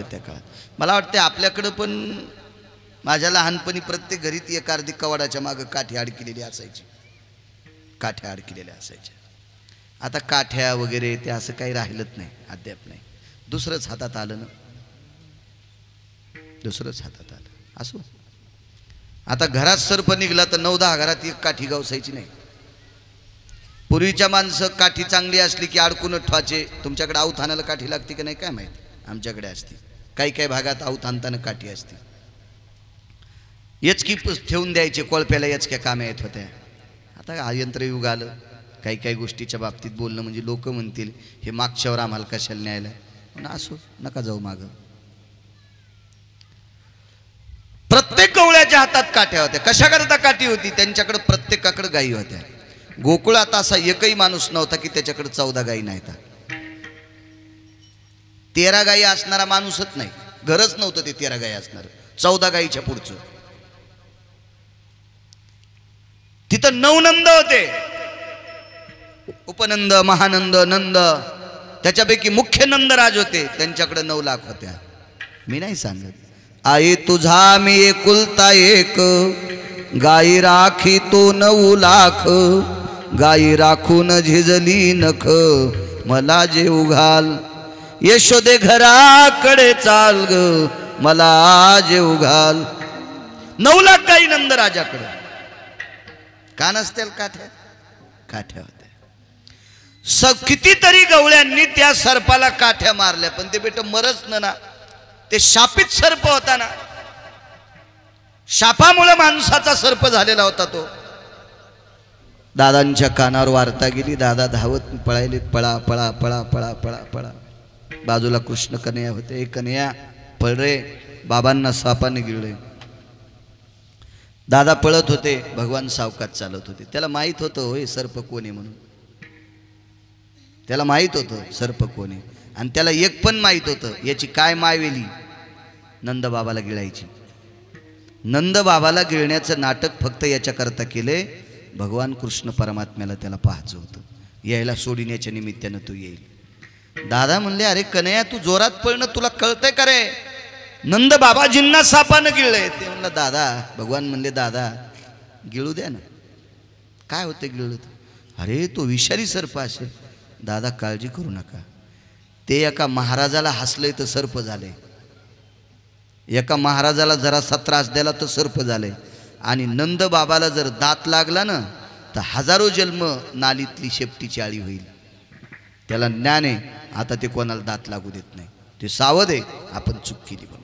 त्या काळात. मला वाटते आपल्याकडं पण, माझ्या लहानपणी प्रत्येक घरीत एक अर्धी कवाडाच्या मागं काठी अडकिलेली असायची, काठ्या अडकिलेल्या असायच्या. आता काठ्या वगैरे ते असं काही राहिलंच नाही, अद्याप नाही. दुसरंच हातात आलं ना, दुसरंच हातात आलं. असो, आता घरात सर्प निघला तर 9-10 घरात एक काठी गावसायची नाही. पूर्वीच्या माणसं काठी चांगली असली की अडकून ठेवायचे. तुमच्याकडे आऊत आणायला काठी लागते की नाही काय माहिती, आमच्याकडे असते. काही काही भागात आऊत आणताना काठी असते. यचकी ठेवून द्यायचे, कोळप्याला यचक्या काम्या येत होत्या. आता यंत्रयुग आलं. काही काही गोष्टीच्या बाबतीत बोलणं म्हणजे लोक म्हणतील हे मागच्यावर आम्हाला कशाला न्यायला. पण असो, नका जाऊ मागं. प्रत्येक गवळ्याच्या हातात काठ्या होत्या. कशा करता काठी होती? त्यांच्याकडे प्रत्येकाकडे गायी होत्या. गोकुळात असा एकही माणूस नव्हता की त्याच्याकडे 14 गायी नाहीत. 13 गायी असणारा माणूसच नाही, घरच नव्हतं ते 13 गायी असणार. 14 गायीच्या पुढचं. तिथं 9 नंद होते, उपनंद, महानंद, नंद. त्याच्यापैकी मुख्य नंदराज होते, त्यांच्याकडे 9 लाख होत्या. मी नाही सांगत. आई तुझा मी एकुलता एक, गाई राखी तो 9 लाख. गाई राखून झिजली नख, मला जेऊ घाल. यशोदे घराकडे चाल ग, मला जेऊ घाल. 9 लाख गाई नंदराजाकडे. का नसतील काठ्या? काठ्या होत्या. कितीतरी गवळ्यांनी त्या सर्पाला काठ्या मारल्या, पण ते बेट मरच ना. ते शापित सर्प होता ना, शापामुळे माणसाचा सर्प झालेला होता तो. दादांच्या कानावर वार्ता गेली. दादा धावत पळायले, पळा पळा पळा पळा पळा पळा. बाजूला कृष्ण कन्हैया होते. एक कन्हैया पळ रे, बाबांना सापाने गिळले. दादा पळत होते, भगवान सावकात चालत होते. त्याला माहित होतं होय सर्प कोण आहे म्हणून. त्याला माहित होतं सर्प कोण आहे. आणि त्याला एक पण माहित होतं याची काय मायवेली, नंद बाबाला गिळायची. नंद बाबाला गिळण्याचं नाटक फक्त याच्याकरता केले, भगवान कृष्ण परमात्म्याला त्याला पाहायचं होतं. यायला सोडण्याच्या निमित्तानं तो येईल. दादा म्हणले, अरे कन्हैया तू जोरात पळणं, तुला कळतंय का रे? नंद बाबाजींना सापानं गिळलंय. ते म्हणलं दादा, भगवान म्हणले दादा गिळू द्या ना, काय होते गिळलं? अरे तो विषारी सर्प असेल. दादा काळजी करू नका. ते एका महाराजाला हसले तर सर्प झाले, एका महाराजाला जरासा त्रास द्याला तर सर्प झाले. आणि नंद बाबाला जर दात लागला ना तर 1000 जन्म नालीतली शेपटीची आळी होईल. त्याला ज्ञान आहे, आता ते कोणाला दात लागू देत नाही. ते सावध आहे, आपण चूक केली म्हणून.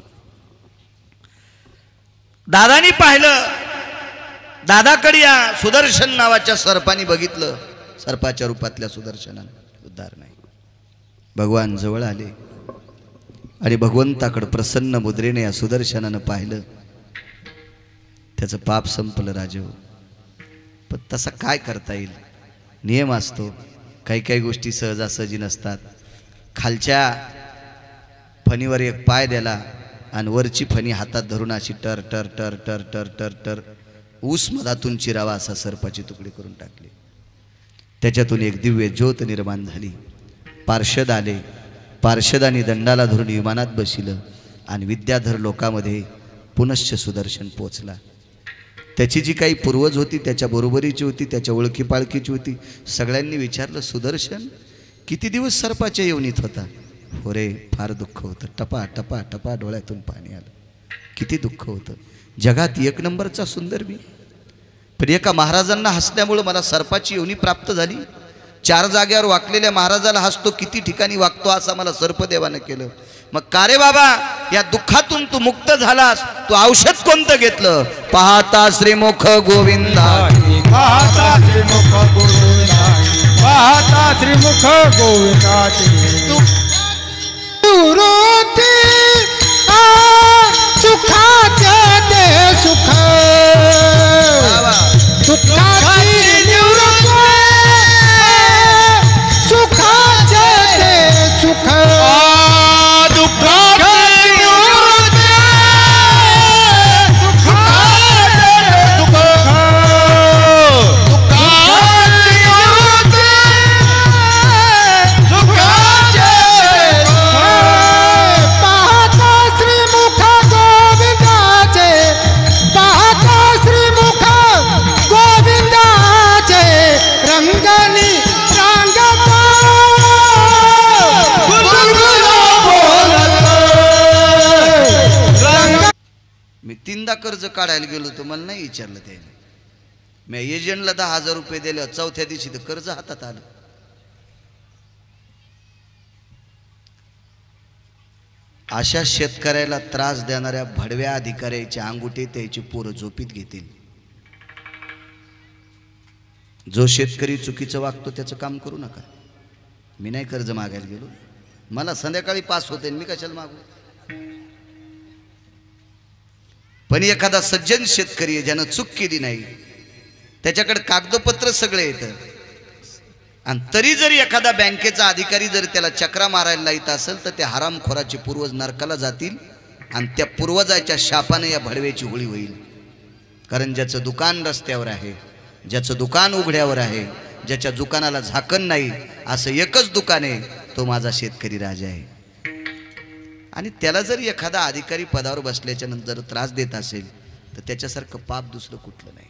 दादानी पाहिलं, दादाकडे या सुदर्शन नावाच्या सर्पाने बघितलं. सर्पाच्या रूपातल्या सुदर्शनाने उद्धार नाही. भगवान जवळ आले आणि भगवंताकडे प्रसन्न मुद्रेने या सुदर्शनानं पाहिलं. त्याचं पाप संपलं राजो. पण तसा काय करता येईल, नियम असतो. काही काही गोष्टी सहजासहजी नसतात. खालच्या फणीवर एक पाय द्याला आणि वरची फणी हातात धरून अशी टर टर टर टर टर टर टर ऊस मधातून चिरावा असा सर्पाची तुकडे करून टाकले. त्याच्यातून एक दिव्य ज्योत निर्माण झाली. पार्षद आले. पार्षदांनी दंडाला धरून विमानात बसिलं आणि विद्याधर लोकामध्ये पुनश्च सुदर्शन पोचला. त्याची जी काही पूर्वज होती त्याच्या बरोबरीची होती, त्याच्या ओळखी पाळखीची होती. सगळ्यांनी विचारलं, सुदर्शन किती दिवस सर्पाच्या योनीत होता? हो रे, फार दुःख होतं. टपा टपा टपा डोळ्यातून पाणी आलं. किती दुःख होतं. जगात एक नंबरचा सुंदर मी, पण एका महाराजांना हसल्यामुळं मला सर्पाची योनी प्राप्त झाली. 4 जाग्यावर वाकलेल्या महाराजाला हसतो, किती ठिकाणी वागतो असं मला सर्पदेवानं केलं. मग का रे बाबा, या दुःखातून तू मुक्त झालास, तू औषध कोणतं घेतलं? पाहता श्रीमुख गोविंदा, पाहता श्रीमुख गोविंदा, पाहता श्रीमुख गोविंदाचे निवृत्ती सुखाचे ते सुख, सुखाची निवृत्ती सुखाचे ते सुख, दुःखाची निवृत्ती सुखाचे सुख, दुःखाची निवृत्ती सुखाचे सुख. पाहता श्रीमुख गोविंदाचे, पाहता श्रीमुख गोविंदाचे रंगनी रांगता गुलगुला बोलत रंग. मी 3दा कर्ज काढायला गेलो होतो, मला नाही विचारलं त्याने. मी एजंटला 10,000 रुपये दिले. 4थ्या दिवशी तर कर्ज हातात आलं. अशा शेतकऱ्याला त्रास देणाऱ्या भडव्या अधिकाऱ्याचे अंगुठे त्याची पोरं झोपीत घेतील. जो शेतकरी चुकीचं वागतो त्याचं काम करू नका. मी नाही कर्ज मागायला गेलो, मला संध्याकाळी पास होते, मी कशाला मागू. पण एखादा सज्जन शेतकरी आहे ज्यानं चूक केली नाही, त्याच्याकडे कागदपत्र सगळे येतं, आणि तरी जरी एखादा बँकेचा अधिकारी जर त्याला चक्रा मारायला लाईत असेल तर त्या हरामखोराचे पूर्वज नरकाला जातील आणि त्या पूर्वजाच्या शापाने या भडव्याची होळी होईल. कारण ज्याचं दुकान रस्त्यावर आहे, ज्याचं दुकान उघड्यावर आहे, ज्याच्या दुकानाला झाकण नाही, असं एकच दुकान आहे, तो माझा शेतकरी राजा आहे. आणि त्याला जर एखादा अधिकारी पदावर बसल्याच्या नंतर त्रास देत असेल तर त्याच्यासारखं पाप दुसरं कुठलं नाही.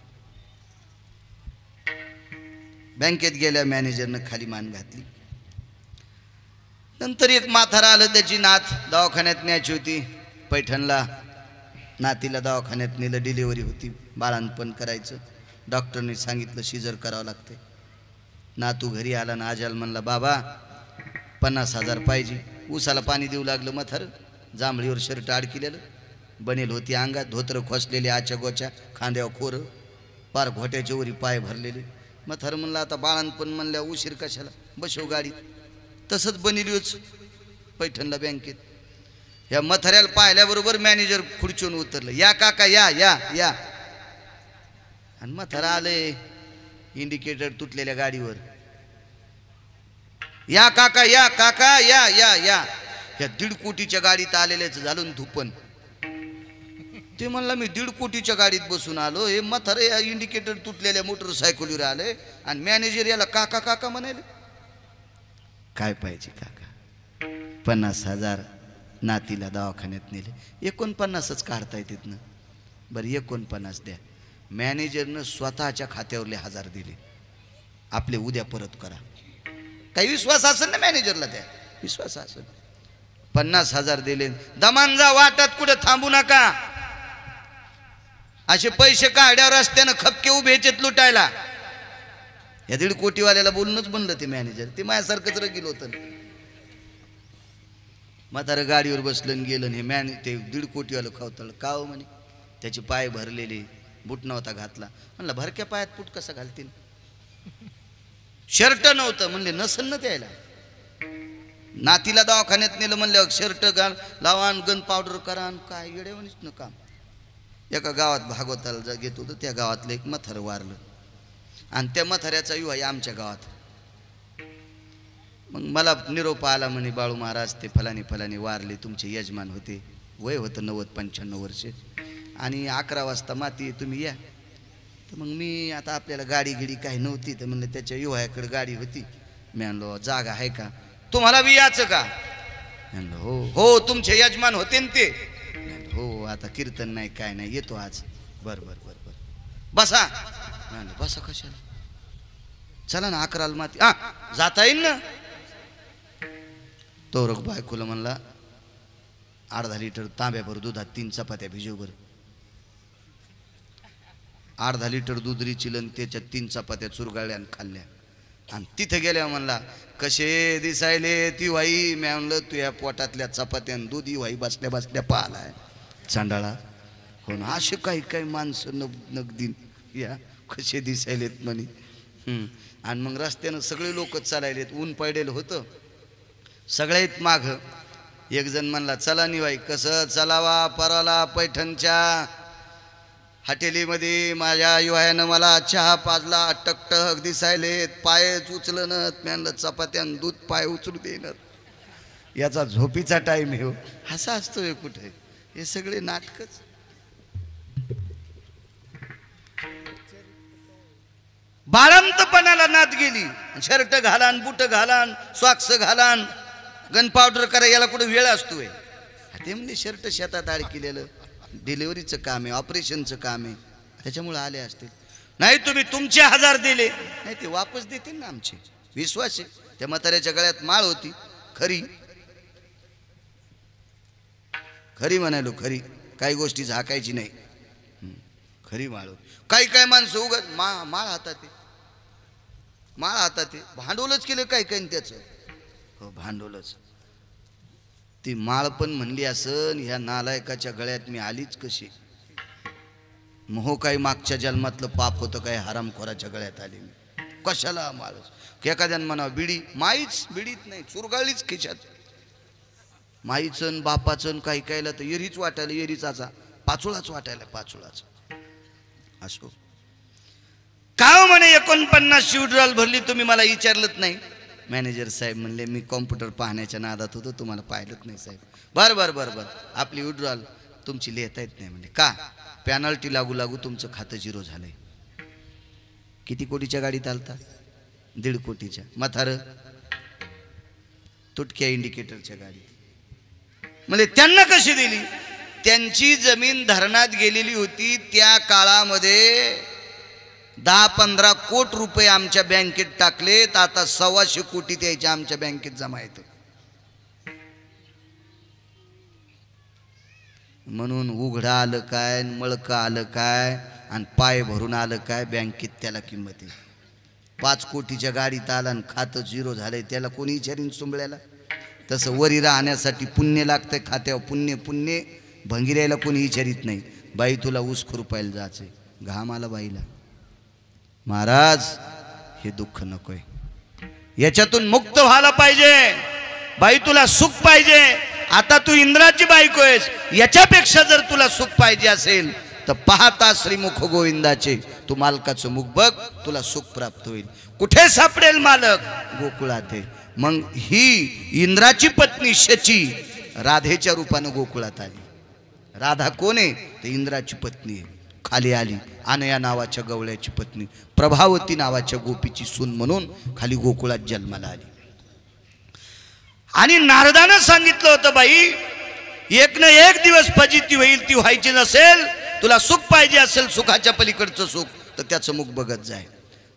बँकेत गेल्या मॅनेजरनं खाली मान घातली. नंतर एक म्हातारा आलं, त्याची नात दवाखान्यात न्यायची होती पैठणला. नातीला दवाखान्यात नेलं, डिलिव्हरी होती, बाळंतपण करायचं. डॉक्टरने सांगितलं शिजर करावं लागते. नातू घरी आला ना आजाल म्हणला, बाबा 50,000 पाहिजे. ऊसाला पाणी देऊ लागलं म्हातारं. जांभळीवर शर्ट अडकिलेलं, बनेल होती अंगात, धोत्रं खोसलेले, आच्या गोच्या, खांद्यावर खोरं, पार घोट्याच्या वरी पाय भरलेले. म्हातारं म्हणलं, आता बाळंतपण म्हणल्या उशीर कशाला, बसव गाडीत. तसंच बनेलीच पैठणला बँकेत. ह्या म्हाताऱ्याला पाहिल्याबरोबर मॅनेजर खुर्चीवरून उतरलं, या काका या या या. आणि म्हातारा आले इंडिकेटर तुटलेल्या गाडीवर, या काका या काका या या या. ह्या 1.5 कोटीच्या गाडीत आलेल्याच झालं धुपन. ते म्हणला, मी 1.5 कोटीच्या गाडीत बसून आलो, हे म्हातारे या इंडिकेटर तुटलेल्या मोटरसायकलीवर आले आणि मॅनेजर याला काका काका म्हणाले. काय पाहिजे काका? 50,000. नातीला दवाखान्यात नेले. 49च काढताय तिथनं. बरं 49 द्या. मॅनेजरनं स्वतःच्या खात्यावरले 1,000 दिले. आपले उद्या परत करा. काही विश्वास असेल ना मॅनेजरला, त्या विश्वास असेल. 50,000 दिले. दमान जा, वाटात कुठे थांबू नका. असे पैसे काढ्यावर रस्त्यानं खपके उभेचेत लुटायला. या 1.5 कोटीवाल्याला बोलूनच बनलं ते मॅनेजर. ते माझ्यासारखंच रगील होतं. म्हातारं गाडीवर बसलं गेलं. हे ते 1.5 कोटीवालं खावतलं का हो म्हणे. त्याचे पाय भरलेले, बूट नव्हता घातला. म्हणलं भरक्या पायात बूट कसं घालतील? शर्ट नव्हतं. म्हणले नसन ना त्याला. नातीला दवाखान्यात नेलं म्हणलं शर्ट घाल, लावा, गन पावडर करा, काय येडेवणीच न काम. एका गावात भागवताला घेत होतं, त्या गावातलं एक म्हातारं वारलं आणि त्या म्हाताऱ्याचा विवाह आहे आमच्या गावात. मग मला निरोप आला म्हणे, बाळू महाराज ते फलानी फलानी वारले, तुमचे यजमान होते, वय होतं 90-95 वर्षे. आणि 11 वाजता माती तुम्ही या. तर मग मी आता आपल्याला गाडी गिडी काही नव्हती, तर म्हणलं त्याच्या युवाकडे गाडी होती. मी म्हणलो जागा आहे का, तुम्हाला बी याचं का. म्हणलं हो हो तुमचे यजमान होते ना ते. हो आता कीर्तन नाही काय नाही येतो आज. बरं बरं बरं बरं बसा. म्हणलं बसा कशाला, चला ना 11ला माती. जाता येईल ना. तो रग बायकोला म्हणला अर्धा लिटर तांब्याभर दुधात 3 चपात्या भिजव बरं. अर्धा लिटर दूध रिचिलन त्याच्यात 3 चपात्या चुरगाळल्या आणि खाल्ल्या. आणि तिथे गेल्या म्हणला कसे दिसायले ती वाई. मी म्हणलं तू या पोटातल्या चपात्यान दूध ही वाई बसल्या बसल्या पाहलाय चांडाळा. हो ना असे काही काही माणसं नगदीन या कसे दिसायलेत म्हणे. आणि मग रस्त्यानं सगळे लोक चालायलेत. ऊन पडलेलं होतं. सगळ्यात माग एक जण म्हणला चला निवाई. कसं चलावा परवाला पैठणच्या हॉटेलीमध्ये माझ्या युवायानं मला चहा पाजला. टकटक दिसायलेत, पायच उचलनत. म्हणलं चपात्यान दूध पाय उचलू देणार. याचा झोपीचा टाईम हे. असा असतोय कुठे हे सगळे नाटकच. बाळंतपणाला नात गेली. शर्ट घालान, बूट घालान, सॉक्स घालान, गन पावडर करा, याला कुठं वेळ असतोय. ते म्हणजे शर्ट शेतात अडकिलेलं डिलिव्हरीचं काम आहे, ऑपरेशनचं काम आहे, त्याच्यामुळे आले असतील. नाही तुम्ही तुमचे 1000 दिले नाही ते वापस देतील ना आमचे. विश्वास आहे. त्या म्हाताऱ्याच्या गळ्यात माळ होती खरी खरी म्हणालो खरी. काही गोष्टी झाकायची नाही. खरी माळ होती. काही काय माणसं उगाच माळ हातात आहे, माळ हातात आहे. भांडवलच केलं काय काय त्याचं. हो भांडवलच. ती माळ पण म्हणली असं ह्या नालायकाच्या गळ्यात मी आलीच कशी. मोह काही मागच्या जन्मातलं पाप होतं काय हरामखोराच्या गळ्यात आली मी. कशाला माळच. एखाद्यानं म्हणावं बिडी, माईच बिडीत नाही चुरगाळीच खिशात. माईचं बापाचं काही कायला तर येरीच वाटायला, येरीचाचा पाचोळाच वाटायला, पाचोळाच. असो का म्हणे 49 विड्रॉल भरली तुम्ही मला विचारलंच नाही. मॅनेजर साहेब म्हणले मी कॉम्प्युटर पाहण्याच्या नादात होतो, तुम्हाला पाहिलंच नाही साहेब. बरं बरं बरं बरं आपली विड्रॉल तुमची लिहिता येत नाही म्हणजे. का पॅनल्टी लागू लागू तुमचं खातं 0 झालंय. किती कोटीच्या गाडीत आलता. 1.5 कोटीच्या. म्हातारं तुटक्या इंडिकेटरच्या गाडीत. म्हणजे त्यांना कशी दिली. त्यांची जमीन धरणात गेलेली होती. त्या काळामध्ये 10-15 कोटी रुपये आमच्या बँकेत टाकलेत. आता 125 कोटी त्याच्या आमच्या बँकेत जमा येतं. म्हणून उघडं आलं काय, मळकं आलं काय आणि पाय भरून आलं काय बँकेत त्याला किंमत आहे. 5 कोटीच्या गाडीत आला आणि खातं 0 झालंय त्याला कोणी विचारीन सुंबळ्याला. तसं वरी राहण्यासाठी पुण्य लागतंय खात्यावर. पुण्य पुण्य भंगिरायला कोणी विचारित नाही. बाई तुला ऊस खुरपायला जायचंय, घाम आला बाईला. महाराज हे दुःख नकोय. याच्यातून मुक्त व्हायला पाहिजे. बाई तुला सुख पाहिजे. आता तू इंद्राची बायको आहेस. याच्यापेक्षा जर तुला सुख पाहिजे असेल तर पाहता श्रीमुख गोविंदाचे तू मालकाचं मुख बघ, तुला सुख प्राप्त होईल. कुठे सापडेल मालक. गोकुळात आहे. मग ही इंद्राची पत्नी शची राधेच्या रूपानं गोकुळात आली. राधा कोण आहे तर इंद्राची पत्नी आहे. खाली आली अनया नावाच्या गवळ्याची पत्नी, प्रभावती नावाच्या गोपीची सून म्हणून खाली गोकुळात जन्माला आली. आणि नारदानं सांगितलं होतं बाई एक ना एक दिवस फजिती होईल. ती व्हायची नसेल, तुला सुख पाहिजे असेल, सुखाच्या पलीकडचं सुख, तर त्याचं मुख बघत जाय.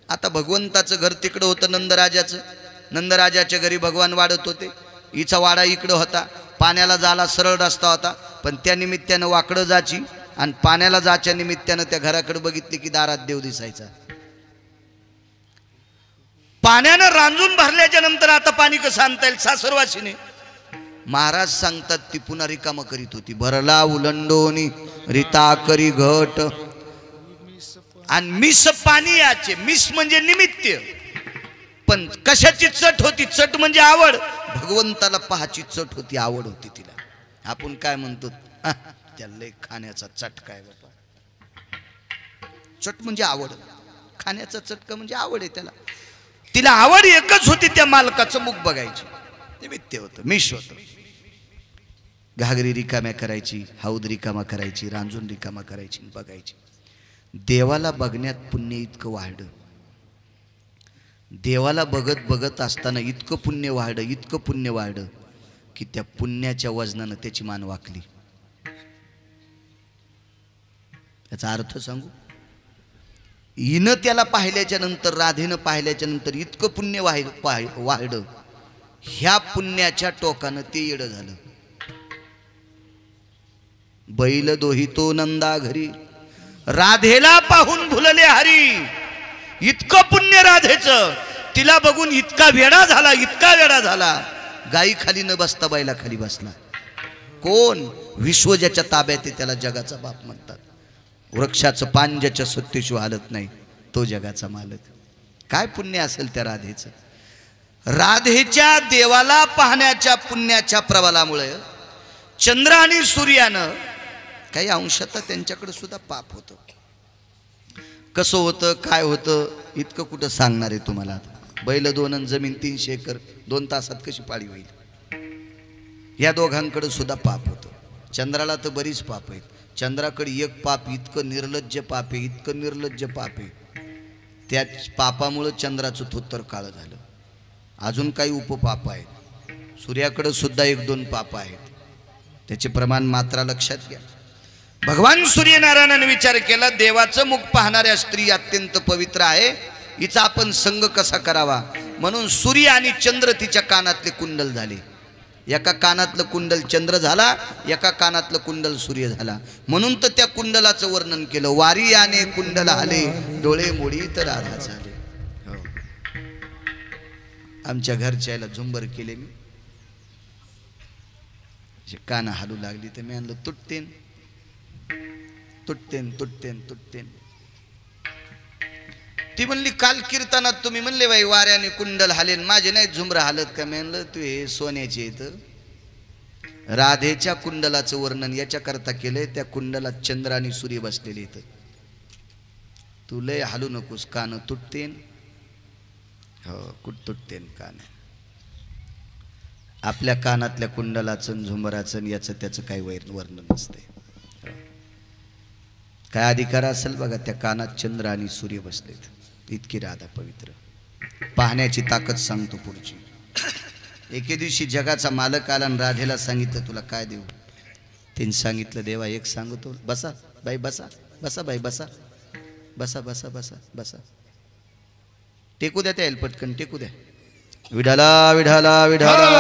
आता भगवंताचं घर तिकडं होतं नंदराजाचं. नंदराजाच्या घरी भगवान वाढत होते. हिचा वाडा इकडं होता. पाण्याला जायला सरळ रस्ता होता, पण त्या निमित्तानं वाकडं जायची. आणि पाण्याला जायच्या निमित्तानं त्या घराकडे बघितले की दारात देव दिसायचा. पाण्यानं रांजून भरल्याच्या नंतर आता पाणी कसं आणता येईल सासरवासीने. महाराज सांगतात ती पुन्हा रिकाम करीत होती. भरला उलंडोनी रिता करी घट. आणि मिस पाणी याचे. मिस म्हणजे निमित्त. पण कशाची चट होती. चट म्हणजे आवड. भगवंताला पाहाची चट होती, आवड होती तिला. आपण काय म्हणतो त्याला खाण्याचा चटका आहे बाबा. चट म्हणजे आवड. खाण्याचा चटका म्हणजे आवड आहे त्याला. तिला आवड एकच होती, त्या मालकाचं मुख बघायची. निमित्त होतं, मिश होतं. घागरी रिकाम्या करायची, हौद रिकामा करायची, रांजून रिकामा करायची, बघायची. देवाला बघण्यात पुण्य इतकं वाढलं. देवाला बघत बघत असताना इतकं पुण्य वाढलं, इतकं पुण्य वाढलं की त्या पुण्याच्या वजनानं त्याची मान वाकली. याचा अर्थ सांगू, हिनं त्याला पाहिल्याच्या नंतर, राधेनं पाहिल्याच्या नंतर इतकं पुण्य वाढलं, ह्या पुण्याच्या टोकानं ते येडं झालं. बैल दोहितो नंदा घरी, राधेला पाहून भुलले हरी. इतकं पुण्य राधेचं, तिला बघून इतका वेडा झाला, इतका वेडा झाला, गाई खाली न बसता बैला खाली बसला. कोण? विश्व ज्याच्या ताब्यात आहे त्याला जगाचा बाप म्हणतात. वृक्षाचं पान ज्याच्या सत्तेशिवाय हालत नाही तो जगाचा मालक. काय पुण्य असेल त्या राधेचं. राधेच्या देवाला पाहण्याच्या पुण्याच्या प्रबलामुळे चंद्र आणि सूर्यानं काही अंशात त्यांच्याकडे सुद्धा पाप होतं. कसं होतं, काय होतं, इतकं कुठं सांगणार आहे तुम्हाला. बैल 2 आणि जमीन 300 एकर 2 तासात कशी पाळी होईल. या दोघांकडे सुद्धा पाप होतं. चंद्राला तर बरीच पाप आहेत. चंद्राकडे एक पाप, इतकं निर्लज्ज पाप आहे, इतकं निर्लज्ज पाप आहे, त्या पापामुळं चंद्राचं थोत्तर काळं झालं. अजून काही उपपाप आहेत. सूर्याकडे सुद्धा 1-2 पाप आहेत, त्याचे प्रमाण मात्रा लक्षात घ्या. भगवान सूर्यनारायणाने विचार केला, देवाचं मुख पाहणाऱ्या स्त्री अत्यंत पवित्र आहे, हिचा आपण संग कसा करावा. म्हणून सूर्य आणि चंद्र तिच्या कानातले कुंडल झाले. एका कानातलं कुंडल चंद्र झाला, एका कानातलं कुंडल सूर्य झाला. म्हणून तर त्या कुंडलाचं वर्णन केलं, वारी याने कुंडल आले, डोळे मोडी तर राधा झाले. हो, आमच्या घरच्याला झुंबर केले मी, काना हालू लागली तर मी आणलं तुटतेन तुटतेन तुटतेन तुटतेन. ती म्हणली काल कीर्तनात तुम्ही म्हणले बाई वाऱ्याने कुंडल हालेन, माझे नाही झुंबर हालत का. मी म्हणलं तू हे सोन्याचे इथं राधेच्या कुंडलाचं वर्णन याच्याकरता केलंय, त्या कुंडलात चंद्र आणि सूर्य बसलेले इथं. तू लय हालू नकोस, कान तुटतेन. हो, कुठ तुटतेन कान. आपल्या कानातल्या कुंडलाचं झुंबराचं याचं त्याचं काही वर्णन नसते. काय अधिकार असेल बघा, त्या कानात चंद्र आणि सूर्य बसलेत. इतकी राधा पवित्र. पाहण्याची ताकद सांगतो पुढची. एके दिवशी जगाचा मालक आला आणि राधेला सांगितलं तुला काय देऊ. तिने सांगितलं देवा एक सांगतो. बसा बाई बसा, बसा बाई बसा, बसा बसा बसा बसा. टेकू द्या त्या पटकन टेकू द्या. विठाला विठाला विठाला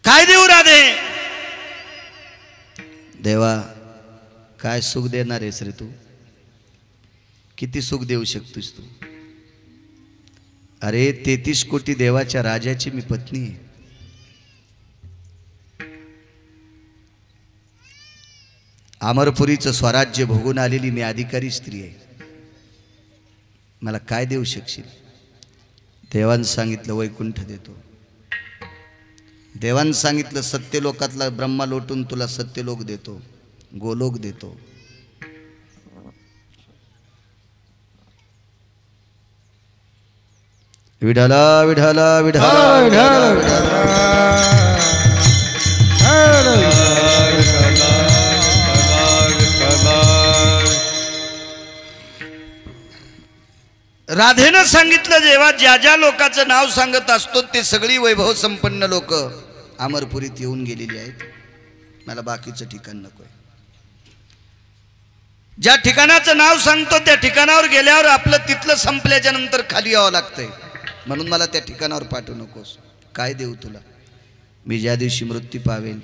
काय देऊ राधे. देवा काय सुख देणार आहेस रे तू. किती सुख देऊ शकतोस तू. अरे 33 कोटी देवाच्या राजाची मी पत्नी आहे. अमरपुरीचं स्वराज्य भोगून आलेली मी अधिकारी स्त्री आहे. मला काय देऊ शकशील. देवानं सांगितलं वैकुंठ देतो. देवानं सांगितलं सत्यलोकातला ब्रह्मा लोटून तुला सत्यलोक देतो, गोलोक देतो. विठाला विठाला विठाला राधेनं सांगितलं जेव्हा ज्या ज्या लोकांचं नाव सांगत असतो ते सगळी वैभव संपन्न लोक अमरपुरीत येऊन गेलेली आहेत. मला बाकीचं ठिकाण नकोय. ज्या ठिकाणाचं नाव सांगतो त्या ठिकाणावर गेल्यावर आपलं तिथलं संपल्याच्या नंतर खाली यावं लागतंय. म्हणून मला त्या ठिकाणावर पाठवू नकोस. काय देऊ तुला. मी ज्या दिवशी मृत्यू पावेल,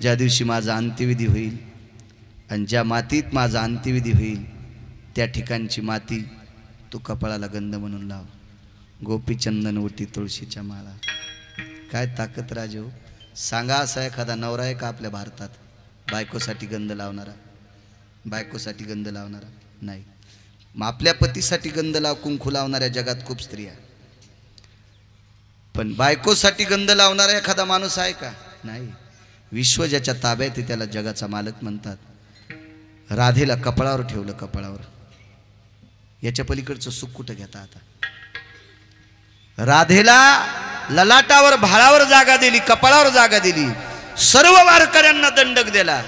ज्या दिवशी माझा अंत्यविधी होईल आणि ज्या मातीत माझा अंत्यविधी होईल त्या ठिकाणची माती तू कपाळाला गंध म्हणून लाव. गोपीचंदन ओटी तुळशीच्या माळा. काय ताकद राजे हो. सांगा असा एखादा नवरा आहे का आपल्या भारतात बायकोसाठी गंध लावणारा. बायकोसाठी गंध लावणारा नाही. मग आपल्या पतीसाठी गंध लाव कुंकू लावणाऱ्या जगात खूप स्त्रिया, पण बायकोसाठी गंध लावणारा एखादा माणूस आहे का. नाही. विश्व ज्याच्या ताब्यात आहे त्याला जगाचा मालक म्हणतात. राधेला कपाळावर ठेवलं, कपाळावर. याच्या पलीकडचं सुख कुठं घेता आता? राधेला ललाटावर भाळावर जागा दिली, कपाळावर जागा दिली, सर्व वारकऱ्यांना दंडक दिला.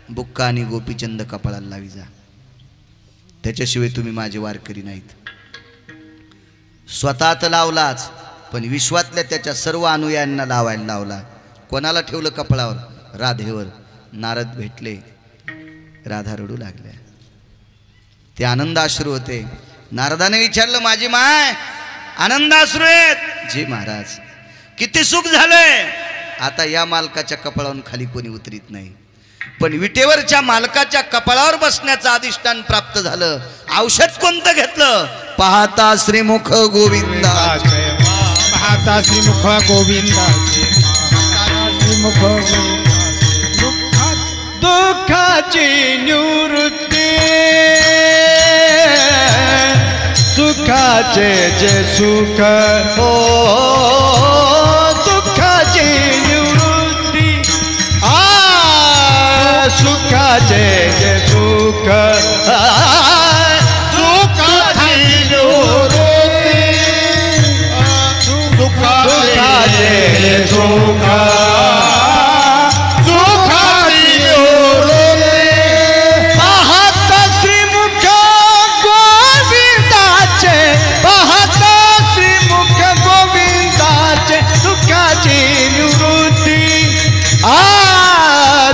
बुक्का आणि गोपीचंद कपाळाला लावी जा, त्याच्याशिवाय तुम्ही माझे वारकरी नाहीत. स्वतः तर लावलाच, पण विश्वातल्या त्याच्या सर्व अनुयायांना लावायला लावला. कोणाला ठेवलं कपाळावर? राधेवर. नारद भेटले, राधा रडू लागल्या. ते आनंदाश्रू होते. नारदाने विचारलं, माझी माय आनंदाश्रू आहेत? जी महाराज. किती सुख झालंय. आता या मालकाच्या कपाळावरून खाली कोणी उतरीत नाही, पण विटेवरच्या मालकाच्या कपाळावर बसण्याचं अधिष्ठान प्राप्त झालं. औषध कोणतं घेतलं? पाहता श्रीमुख गोविंदाचे, पाहता श्रीमुख गोविंदाचे, श्रीमुख दुःखाची निवृत्ती, सुखाचे जे सुख हो, दुःखाची निवृत्ती, सुखाचे जे सुख, सुखाची निवृत्ती, सुखाचे जे सुख,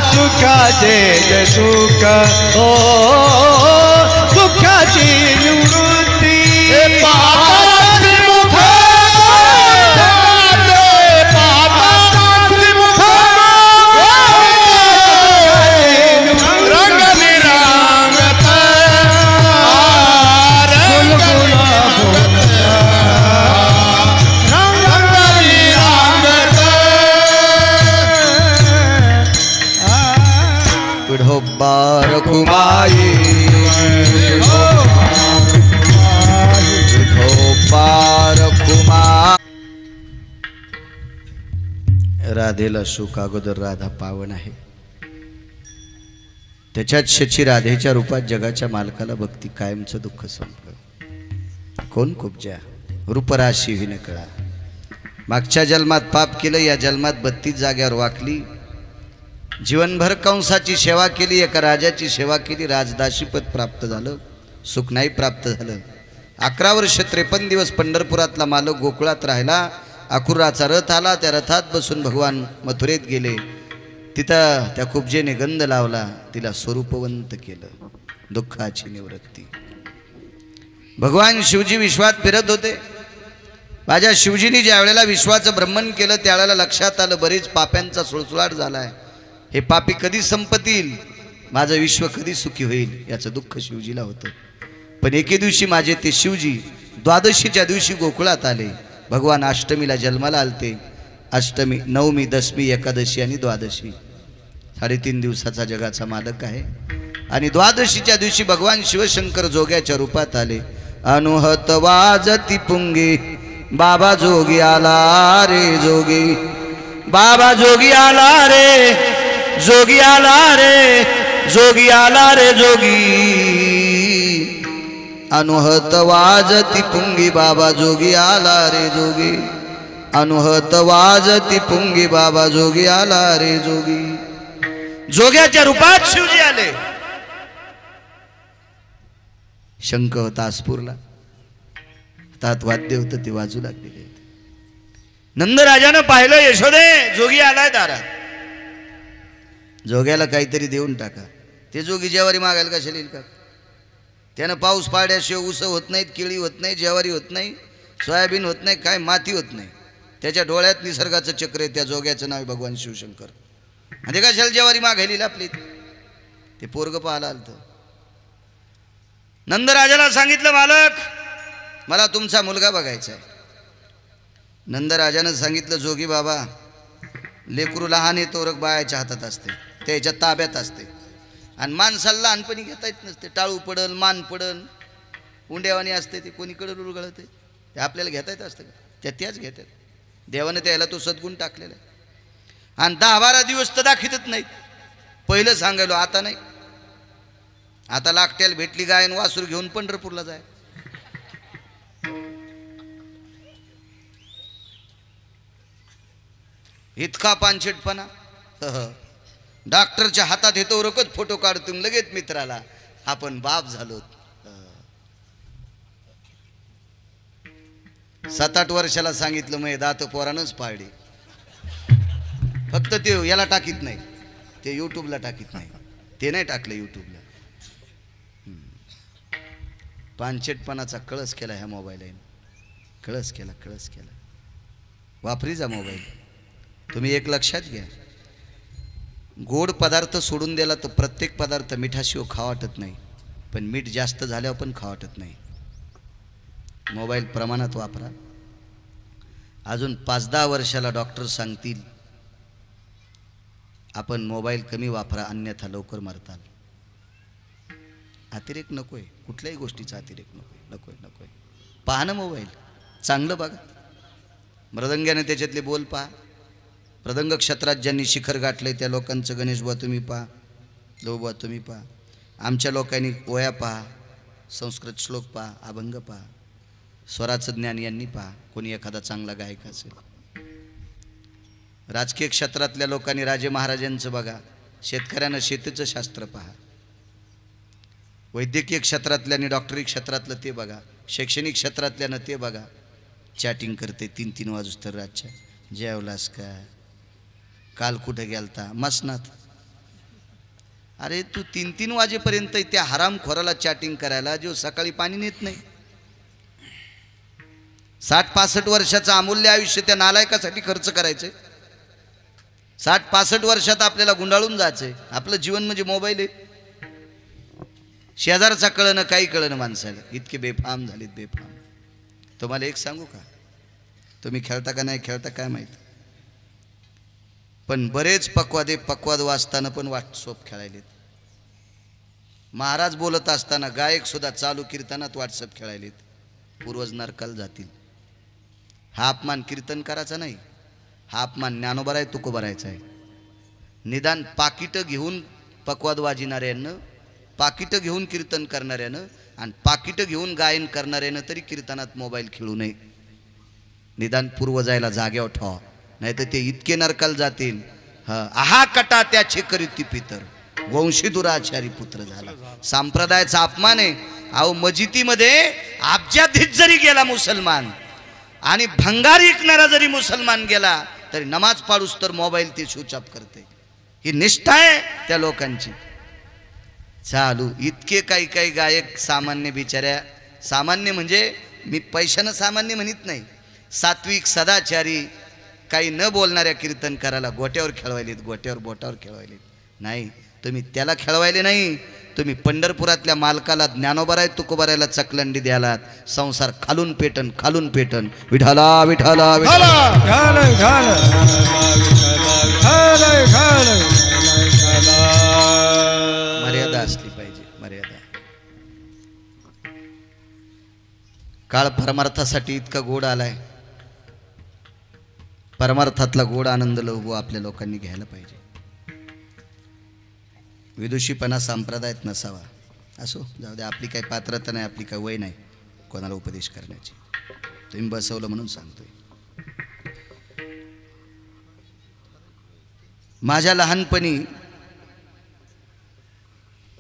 सुखाचे जे सुख हो, दुःखाची निवृत्ती. बारकुमाई राधेला सुख अगोदर राधा पावन आहे, त्याच्यात शची राधेच्या रूपात जगाच्या मालकाला भक्ती, कायमचं दुःख संपलं. कोण कुब्जा रूपराशी विन कळा. मागच्या जन्मात पाप केलं, या जन्मात 32 जाग्यावर वाकली. जीवनभर कंसाची सेवा केली, एका राजाची सेवा केली, राजदासीपद प्राप्त झालं, सुख नाही प्राप्त झालं. 11 वर्ष 53 दिवस पंढरपुरातला मालक गोकुळात राहिला. अकुराचा रथ आला, त्या रथात बसून भगवान मथुरेत गेले. तिथं त्या कुब्जेने गंध लावला, तिला स्वरूपवंत केलं. दुःखाची निवृत्ती. भगवान शिवजी विश्वात फिरत होते. माझ्या शिवजींनी ज्या वेळेला विश्वाचं ब्रह्मन केलं त्यावेळेला लक्षात आलं बरीच पाप्यांचा सुळसुळाट झालाय. हे पापी कधी संपतील, माझं विश्व कधी सुखी होईल याचं दुःख शिवजीला होतं. पण एके दिवशी माझे ते शिवजी द्वादशीच्या दिवशी गोकुळात आले. भगवान अष्टमीला जन्माला आलते. अष्टमी, नवमी, दशमी, एकादशी आणि द्वादशी 3.5 दिवसाचा जगाचा मालक आहे. आणि द्वादशीच्या दिवशी भगवान शिवशंकर जोग्याच्या रूपात आले. अनुहत वाजती पुंगी, बाबा जोगी आला रे जोगी, बाबा जोगी आला रे, जोगी आला रे, जोगी आला रे जोगी. अनुहत वाजती पुंगी, बाबा जोगी आला रे जोगी, अनुहत वाजती पुंगी, बाबा जोगी आला रे जोगी. जोग्याच्या रूपात शिवजी आले. शंख होता स्फुरला, हातात वाद्य होतं, ते वाजू लागले. नंदराजानं पाहिलं, यशोदे जोगी आलाय दारात, जोग्याला काहीतरी देऊन टाका. ते जोगी जेवारी मागायला कशाला येईल का? त्यानं पाऊस पाड्याशिवाय ऊस होत नाहीत, केळी होत नाही, जेवारी होत नाही, सोयाबीन होत नाही, काय माती होत नाही. त्याच्या डोळ्यात निसर्गाचं चक्र आहे. त्या जोग्याचं नाव भगवान शिवशंकर. आणि ते कशाला जेवारी मागायली आपली? ते पोरग पाहायला आलतं. नंदराजाला सांगितलं, मालक मला तुमचा मुलगा बघायचा आहे. नंदराजानं सांगितलं, जोगी बाबा लेकरू लहान आहे तोरक बायाच्या हातात असते, त्याच्या ताब्यात असते. आणि माणसाला लहानपणी घेता येत नसते. टाळू पडल, मान पडल, उंड्यावानी असते, ते कोणीकडे उलगळत आहे. ते आपल्याला घेता येत असतं का? त्याच घेतात. देवाने त्याला तो सद्गुण टाकलेला आहे. आणि 10-12 दिवस तर दाखवतच नाहीत. पहिलं सांगायलो, आता नाही. आता लागट्याला भेटली गाय आणि वासूर घेऊन पंढरपूरला जाय. इतका पानशेटपणा. डॉक्टरच्या हातात येतो रोकत फोटो काढतो लगेच मित्राला आपण बाप झालो. 7-8 वर्षाला सांगितलं मग दात पोरानंच पाळली. फक्त ते याला टाकीत नाही, ते यूट्यूबला टाकीत नाही, ते नाही टाकलं यूट्यूबला. पानशेटपणाचा कळस केला ह्या मोबाईलने. कळस केला. वापरी जा मोबाईल. तुम्ही एक लक्षात घ्या, गोड पदार्थ सोडून दिला तर प्रत्येक पदार्थ मिठाशिवाय खावा वाटत नाही, पण मीठ जास्त झाल्यावर पण खावा वाटत नाही. मोबाईल प्रमाणात वापरा. अजून 5-10 वर्षाला डॉक्टर सांगतील आपण मोबाईल कमी वापरा, अन्यथा लवकर मरताल. अतिरेक नकोय, कुठल्याही गोष्टीचा अतिरेक नकोय. पहा ना मोबाईल, चांगलं बघा. मृदंगाने त्याच्यातले बोल पहा. मृदंग क्षेत्रात ज्यांनी शिखर गाठलंय त्या लोकांचं गणेश बुवा तुम्ही पहा, लोबुवा तुम्ही पहा. आमच्या लोकांनी ओया पहा, संस्कृत श्लोक पहा, अभंग पहा, स्वराचं ज्ञान यांनी पहा. कोणी एखादा चांगला गायक असेल. राजकीय क्षेत्रातल्या लोकांनी राजे महाराजांचं बघा. शेतकऱ्यानं शेतीचं शास्त्र पहा. वैद्यकीय क्षेत्रातल्याने डॉक्टरी क्षेत्रातलं ते बघा. शैक्षणिक क्षेत्रातल्यानं ते बघा. चॅटिंग करते 3-3 वाजूस तर रातच्या. जेवलास का, काल कुठे गेलता, मसनात. अरे तू 3-3 वाजेपर्यंत त्या हरामखोराला चॅटिंग करायला जो सकाळी पाणी नेत नाही. 60-65 वर्षाचं अमूल्य आयुष्य त्या नालायकासाठी खर्च करायचंय. 60-65 वर्षात आपल्याला गुंडाळून जायचंय. आपलं जीवन म्हणजे मोबाईल आहे. शेजारचा कळणं काही कळणं माणसाला. इतके बेफाम झालेत, बेफाम. तुम्हाला एक सांगू का, तुम्ही खेळता का नाही खेळता काय माहीत, पण बरेच पक्वाद वाचताना पण व्हॉट्सअप खेळायलेत. महाराज बोलत असताना गायक सुद्धा चालू कीर्तनात व्हॉट्सअप खेळायलेत. पूर्वज नरकाला जातील. हा अपमान कीर्तनकाराचा नाही, हा अपमान ज्ञानोबा आहे, तुकोबारायचा आहे. निदान पाकिटं घेऊन पक्वाद वाजिणाऱ्यानं, पाकिटं घेऊन कीर्तन करणाऱ्यानं आणि पाकिटं घेऊन गायन करणाऱ्यानं तरी कीर्तनात मोबाईल खेळू नये. निदान पूर्वजायला जाग्यावर ठेवा, नाही तर ते इतके नरकाला जातील. आहा कटा त्याचे करीती पितर, वंशी दुराचारी पुत्र झाला. संप्रदायाचा अपमान आहे. अहो मजितीमध्ये अब्जाधीश जरी गेला मुसलमान आणि भंगार ऐकणारा जरी मुसलमान गेला तरी नमाज पाडूस तर मोबाईल ते स्विच ऑफ करते. ही निष्ठा आहे त्या लोकांची. चालू इतके काही गायक सामान्य बिचाऱ्या, सामान्य म्हणजे मी पैशानं सामान्य म्हणत नाही, सात्विक सदाचारी काही न बोलणाऱ्या कीर्तनकाराला गोट्यावर खेळवायलेत, गोट्यावर बोटावर खेळवायलेत. नाही, तुम्ही त्याला खेळवायले नाही, तुम्ही पंढरपुरातल्या मालकाला ज्ञानोबाराय तुकोबारायला चकलंडी द्यालात. संसार खालून पेटन विठाला विठाला मर्यादा असली पाहिजे, मर्यादा. काळ परमार्थासाठी इतका गोड आलाय. परमार्थातला गोड आनंद लहू आपल्या लोकांनी घ्यायला पाहिजे. विदुषीपणा संप्रदायात नसावा. असो, जाऊ दे. आपली काही पात्रता नाही, आपली काही वय नाही कोणाला उपदेश करण्याची. तुम्ही बसवलं म्हणून सांगतोय. माझ्या लहानपणी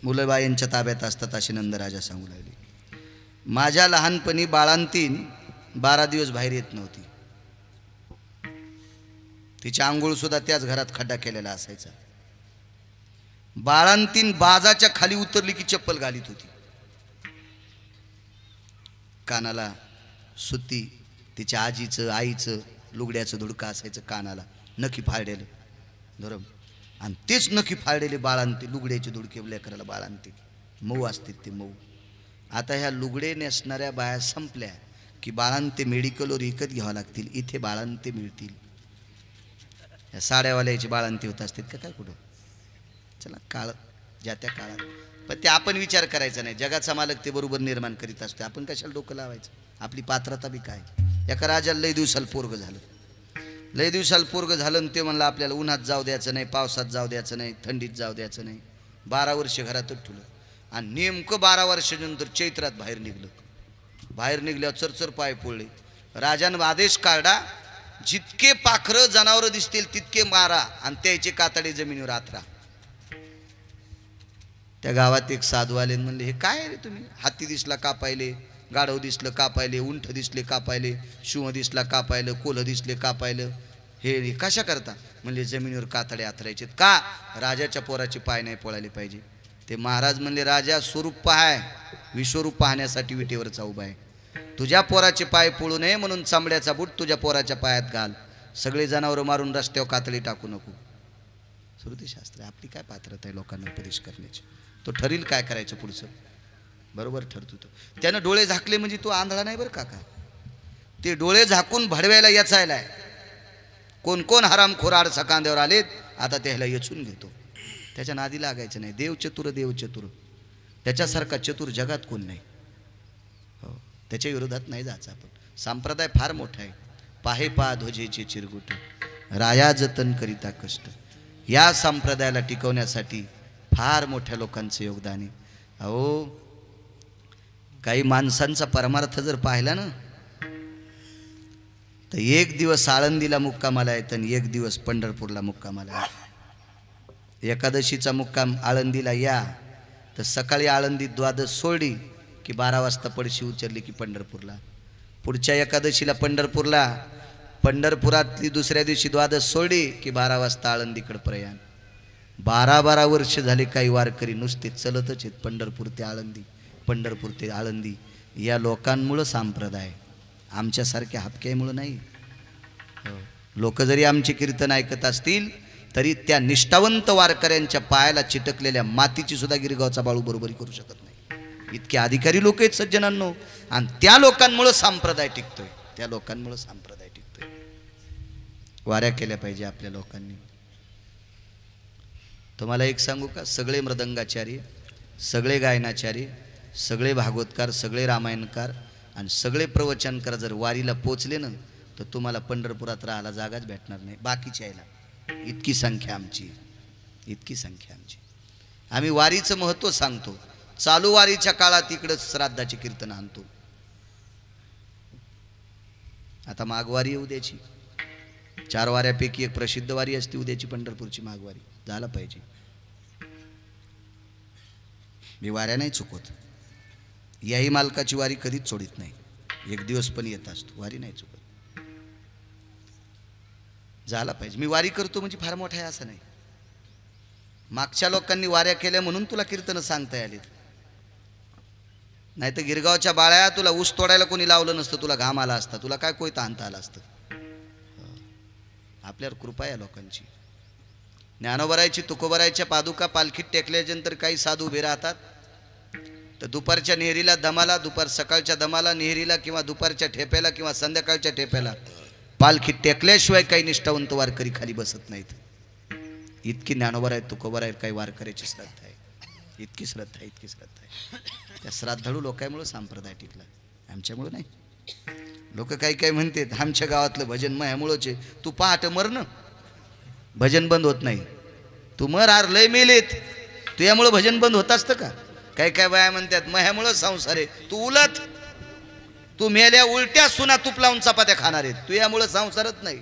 मुलं बायांच्या ताब्यात असतात असे नंदराजा सांगू लागले. माझ्या लहानपणी बाळांतीन 12 दिवस बाहेर येत नव्हती. तिची आंघोळ सुद्धा त्याच घरात खड्डा केलेला असायचा. बाळांतीन बाजाच्या खाली उतरली की चप्पल घालीत होती. कानाला सुत्ती, तिच्या आजीचं आईचं लुगड्याचं धुडकं असायचं कानाला, नखी फाळलेलं धरम. आणि तेच नखी फाळलेले बाळांती लुगड्याचे धुडके लेकराला बाळांती मऊ असतील ते मऊ. आता ह्या लुगडे नेसणाऱ्या बाया संपल्या की बाळांते मेडिकलवर विकत घ्यावं लागतील. इथे बाळांते मिळतील. ह्या साड्यावाल्याची बाळांती होत असतील का काय कुठं. चला, काळ ज्या त्या काळात. पण ते आपण विचार करायचा नाही. जगाचा मालक ते बरोबर निर्माण करीत असतो. आपण कशाला डोकं लावायचं. आपली पात्रता बी काय. एका राजाला लई दिवसाला पोरग झालं. लय दिवसाला पोरग झालं आणि ते म्हणलं आपल्याला उन्हात जाऊ द्यायचं नाही, पावसात जाऊ द्यायचं नाही, थंडीत जाऊ द्यायचं नाही. 12 वर्ष घरातच ठेवलं आणि नेमकं 12 वर्षानंतर चैत्रात बाहेर निघलं. बाहेर निघल्यावर चरचर पाय पोळले. राजानं आदेश काढला, जितके पाखरं जनावरं दिसतील तितके मारा आणि त्याचे कातडे जमिनीवर आथरा. त्या गावात एक साधू आले म्हणले, हे काय रे तुम्ही? हत्ती दिसला का पाहिले, गाढव दिसलं का पाहिले, उंठ दिसले का पाहिले, शिव दिसला का पाहिलं, कोल्ह दिसले का पाहिलं, हे कशा करता? म्हणले जमिनीवर कातडे आथरायचे. का? राजाच्या पोराचे पाय नाही पळाले पाहिजे. ते महाराज म्हणले, राजा स्वरूप पाहाय, विश्वरूप पाहण्यासाठी विटेवरचा उभा आहे. तुझ्या पोराचे पाय पळू नये म्हणून चांबड्याचा बूट तुझ्या पोराच्या पायात घाल. सगळे जनावरं मारून रस्त्यावर कातडी टाकू नको. श्रुतीशास्त्र आपली काय पात्रता आहे लोकांना उपदेश करण्याची? तो ठरील काय करायचं पुढचं, बरोबर ठरतो तो. त्यानं डोळे झाकले म्हणजे तो आंधळा नाही बरं काका. ते डोळे झाकून भडव्याला याचायला. कोण कोण हरामखोर आडसा कांद्यावर आलेत, आता त्याला येचून घेतो. त्याच्या नादी लागायचं नाही. देव चतुर, देव चतुर. त्याच्यासारखा चतुर जगात कोण नाही. हो, त्याच्या विरोधात नाही जायचं आपण. संप्रदाय फार मोठा आहे. पाहे पा ध्वजेचे चिरगुट, राया जतन करिता कष्ट. या संप्रदायाला टिकवण्यासाठी फार मोठ्या लोकांचं योगदान आहे. अहो, काही माणसांचा परमार्थ जर पाहिला ना, तर एक दिवस आळंदीला मुक्कामाला आहेत आणि एक दिवस पंढरपूरला मुक्कामाला आहेत. एकादशीचा मुक्काम आळंदीला या तर सकाळी आळंदीत द्वादश सोडली की 12 वाजता पडशी उचलली की पंढरपूरला. पुढच्या एकादशीला पंढरपूरला, पंढरपुरातली दुसऱ्या दिवशी द्वादश सोडली की 12 वाजता आळंदीकडे प्रयाण. 12 वर्ष झाले काही वारकरी नुसते चलतच आहेत. पंढरपूर ते आळंदी, पंढरपूर ते आळंदी. या लोकांमुळं संप्रदाय, आमच्यासारख्या हपक्यामुळं नाही. लोक जरी आमचे कीर्तन ऐकत असतील तरी त्या निष्ठावंत वारकऱ्यांच्या पायाला चिटकलेल्या मातीची सुद्धा गिरगावचा बाळू बरोबरी करू शकत नाही. इतके अधिकारी लोक आहेत सज्जनांनो. आणि त्या लोकांमुळं संप्रदाय टिकतोय, त्या लोकांमुळं संप्रदाय टिकतोय. वाऱ्या केल्या पाहिजे आपल्या लोकांनी. तुम्हाला एक सांगू का, सगळे मृदंगाचारी, सगळे गायनाचारी, सगळे भागवतकार, सगळे रामायणकार आणि सगळे प्रवचनकार जर वारीला पोचले ना, तर तुम्हाला पंढरपुरात राहायला जागाच भेटणार नाही. बाकीची यायला इतकी संख्या आमची, इतकी संख्या आमची. आम्ही वारीचं महत्त्व सांगतो. चालू वारीच्या काळात इकडं श्राद्धाची कीर्तन आणतो. आता माघवारी येऊ द्यायची. 4 वाऱ्यापैकी एक प्रसिद्ध वारी असते उद्याची, पंढरपूरची माघवारी. झाला पाहिजे. मी वाऱ्या नाही चुकवत. याही मालकाची वारी कधीच सोडित नाही. एक दिवस पण येत असतो, वारी नाही चुकत. झाला पाहिजे. मी वारी करतो म्हणजे फार मोठा आहे असं नाही. मागच्या लोकांनी वाऱ्या केल्या म्हणून तुला कीर्तन सांगता आलीत. नाही तर गिरगावच्या बाळ्या, तुला ऊस तोडायला कोणी लावलं नसतं, तुला घाम आला असता, तुला काय कोयता आणता आला असतं. आपल्यावर कृपा आहे लोकांची. ज्ञानोबरायची, तुकोबरायच्या पादुका पालखीत टेकल्यानंतर काही साधू उभे राहतात. तर दुपारच्या नेहरीला दमाला, सकाळच्या दमाला नेहरीला किंवा दुपारच्या ठेप्याला किंवा संध्याकाळच्या ठेप्याला पालखीत टेकल्याशिवाय काही निष्ठावंत वारकरी खाली बसत नाहीत. इतकी ज्ञानोबर आहेत, तुकोबर आहेत, काही वारकऱ्याची श्रद्धा आहे. इतकी श्रद्धा आहे, इतकी श्रद्धा आहे. त्या श्राद्धाळू लोकांमुळे संप्रदाय टिकला, आमच्यामुळं नाही. लोक काही काही म्हणतात आमच्या गावातलं भजन मह्यामुळंच आहे. तू पहाट मर ना, भजन बंद होत नाही. तू मर, आर लय मेलेत, तू यामुळं भजन बंद होत असतं का? काही काय बाया म्हणतात मह्यामुळं संसार आहे. तू उलट, तू मेल्या उलट्या सुना तूप लावून चपात्या खाणार आहेत. तू यामुळं संसारच नाही.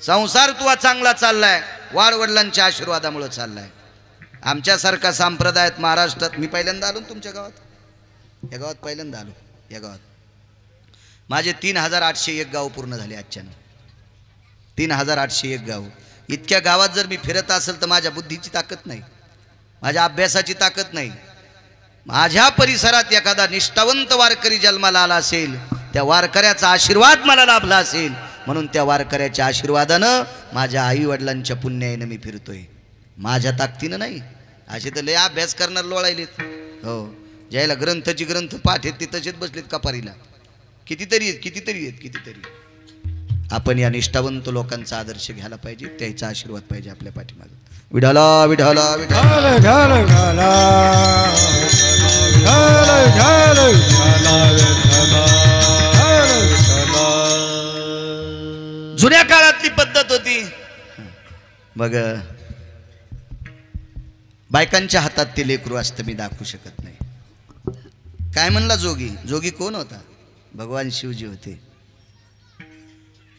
संसार तुझा चांगला चाललाय, वाडवडिलांच्या आशीर्वादामुळं चाललाय. आमच्यासारखा संप्रदायात महाराष्ट्रात मी पहिल्यांदा आलो तुमच्या गावात. या गावात पहिल्यांदा आलो. या गावात माझे 3801 गाव पूर्ण झाले आजच्यानं. 3801 गाव. इतक्या गावात जर मी फिरत असेल तर माझ्या बुद्धीची ताकद नाही, माझ्या अभ्यासाची ताकद नाही. माझ्या परिसरात एखादा निष्ठावंत वारकरी जन्माला आला असेल, त्या वारकऱ्याचा आशीर्वाद मला लाभला असेल, म्हणून त्या वारकऱ्याच्या आशीर्वादानं, माझ्या आई वडिलांच्या पुण्याने मी फिरतोय, माझ्या ताकदीनं नाही. असे तर लय अभ्यास करणार लोळायलेत. हो, ज्याला ग्रंथची ग्रंथ पाठ आहेत ते तसेच बसलेत कपारीला. कितीतरी आहेत, कितीतरी आहेत, कितीतरी. आपण या निष्ठावंत लोकांचा आदर्श घ्यायला पाहिजे, त्याचा आशीर्वाद पाहिजे आपल्या पाठीमागे. विठाला विठाला विठाला जुन्या काळातली पद्धत होती. मग बायकांच्या हातात ते लेकरू असतं मी दाखवू शकत नाही. काय म्हणला जोगी? जोगी कोण होता? भगवान शिवजी होते.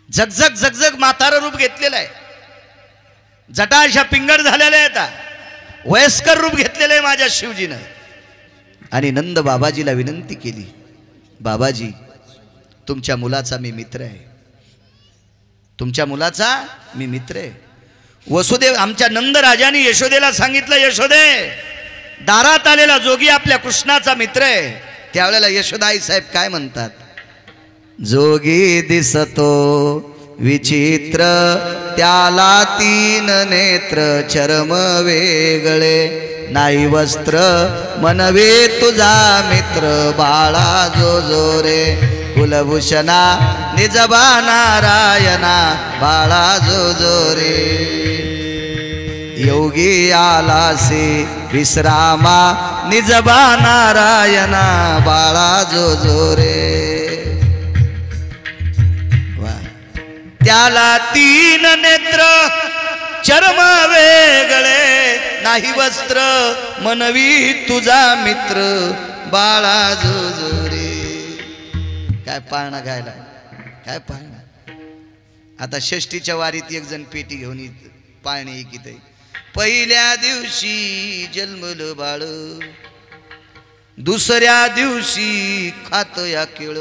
झगझग झगझग म्हातारं रूप घेतलेलं आहे. जटा अशा पिंगळ झालेल्या आहेत. वयस्कर रूप घेतलेलं आहे माझ्या शिवजीनं. आणि नंद बाबाजीला विनंती केली, बाबाजी तुमच्या मुलाचा मी मित्र आहे. तुमच्या मुलाचा मी मित्र आहे. वसुदेव आमच्या नंद राजाने यशोदेला सांगितलं, यशोदे दारात आलेला जोगी आपल्या कृष्णाचा मित्र आहे. त्यावेळेला यशोदाई साहेब काय म्हणतात? जोगी दिसतो विचित्र त्याला तीन नेत्र चर्म वेगळे नाही वस्त्र मनवे तुझा मित्र बाळा जो जो रे कुलभूषणा निजबा नारायणा बाळा जो जो रे योगी आलासे विश्रामा निजबा नारायणा बाळा जो जो रे. त्याला तीन नेत्र चर्म वेगळे नाही वस्त्र मनवी तुझा मित्र बाळा जो जो रे. काय पाळणा गायला, काय पाळणा. आता षष्टीच्या वारीत एक जण पेटी घेऊन पाळणे ऐकीत आहे. पहिल्या दिवशी जन्मलं बाळ, दुसऱ्या दिवशी खात या केळ,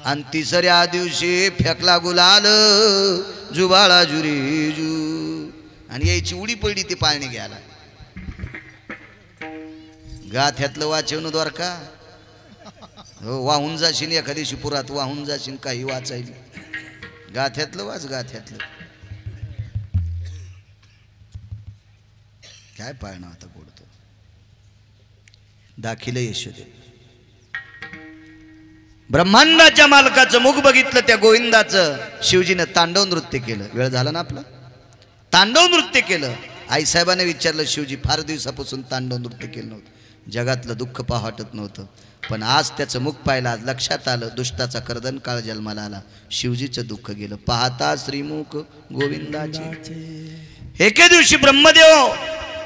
आणि तिसऱ्या दिवशी फेकला गुलाल जुबाळा जुरी जू. आणि यायची उडी पडली ती पाळणी घ्यायला. गाथ्यातलं वाचवणं द्वारका. हो, वाहून जाशील एखादी शिपुरात, वाहून जाशील काही वाचायला. गाथ्यातलं वाच, गाथ्यातलं. काय पाळणं आता बोलतो. दाखिलं यशोदे. ब्रह्मांडाच्या मालकाचं मुख बघितलं त्या गोविंदाचं. शिवजीनं तांडव नृत्य केलं. वेळ झाला ना आपला. तांडव नृत्य केलं. आईसाहेबांनी विचारलं, शिवजी फार दिवसापासून तांडव नृत्य केलं नव्हतं, जगातलं दुःख पाह वाटत नव्हतं, पण आज त्याचं मुख पाहिलं, आज लक्षात आलं दुष्टाचा कर्दन काळ जन्माला आला, शिवजीचं दुःख गेलं. पाहता श्रीमुख गोविंदाचे. एके दिवशी ब्रह्मदेव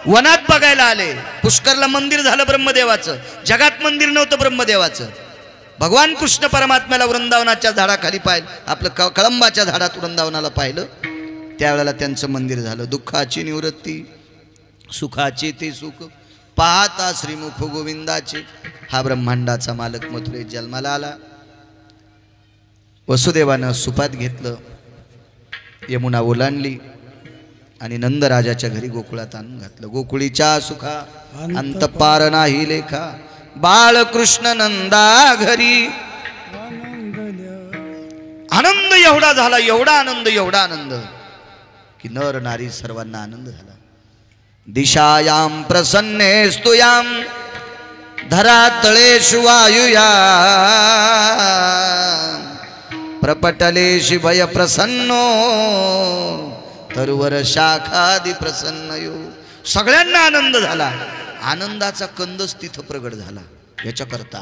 वनात बघायला आले. पुष्करला मंदिर झालं ब्रह्मदेवाचं. जगात मंदिर नव्हतं ब्रह्मदेवाचं. भगवान कृष्ण परमात्म्याला वृंदावनाच्या झाडाखाली पाहिलं, आपलं कळंबाच्या झाडात वृंदावनाला पाहिलं. त्यावेळेला त्यांचं मंदिर झालं. दुःखाची निवृत्ती, सुखाची ते सुख, पाहता श्रीमुख गोविंदाचे. हा ब्रह्मांडाचा मालक मथुरेत जन्माला आला. वसुदेवानं सुपात घेतलं, यमुना ओलांडली आणि नंदराजाच्या घरी गोकुळात आणून घातलं. गोकुळीच्या सुखा अंत पार नाही लेखा, बाळकृष्ण नंदा घरी. आनंद एवढा झाला, एवढा आनंद, एवढा आनंद की नर नारी सर्वांना आनंद झाला. दिशायाम प्रसन्ने स्तुयाम धरातळेषु वायुया प्रपटलेषु भय प्रसन्नो तरुवर शाखादि प्रसन्नयो. सगळ्यांना आनंद झाला. आनंदाचा कंदच तिथं प्रगट झाला. याच्याकरता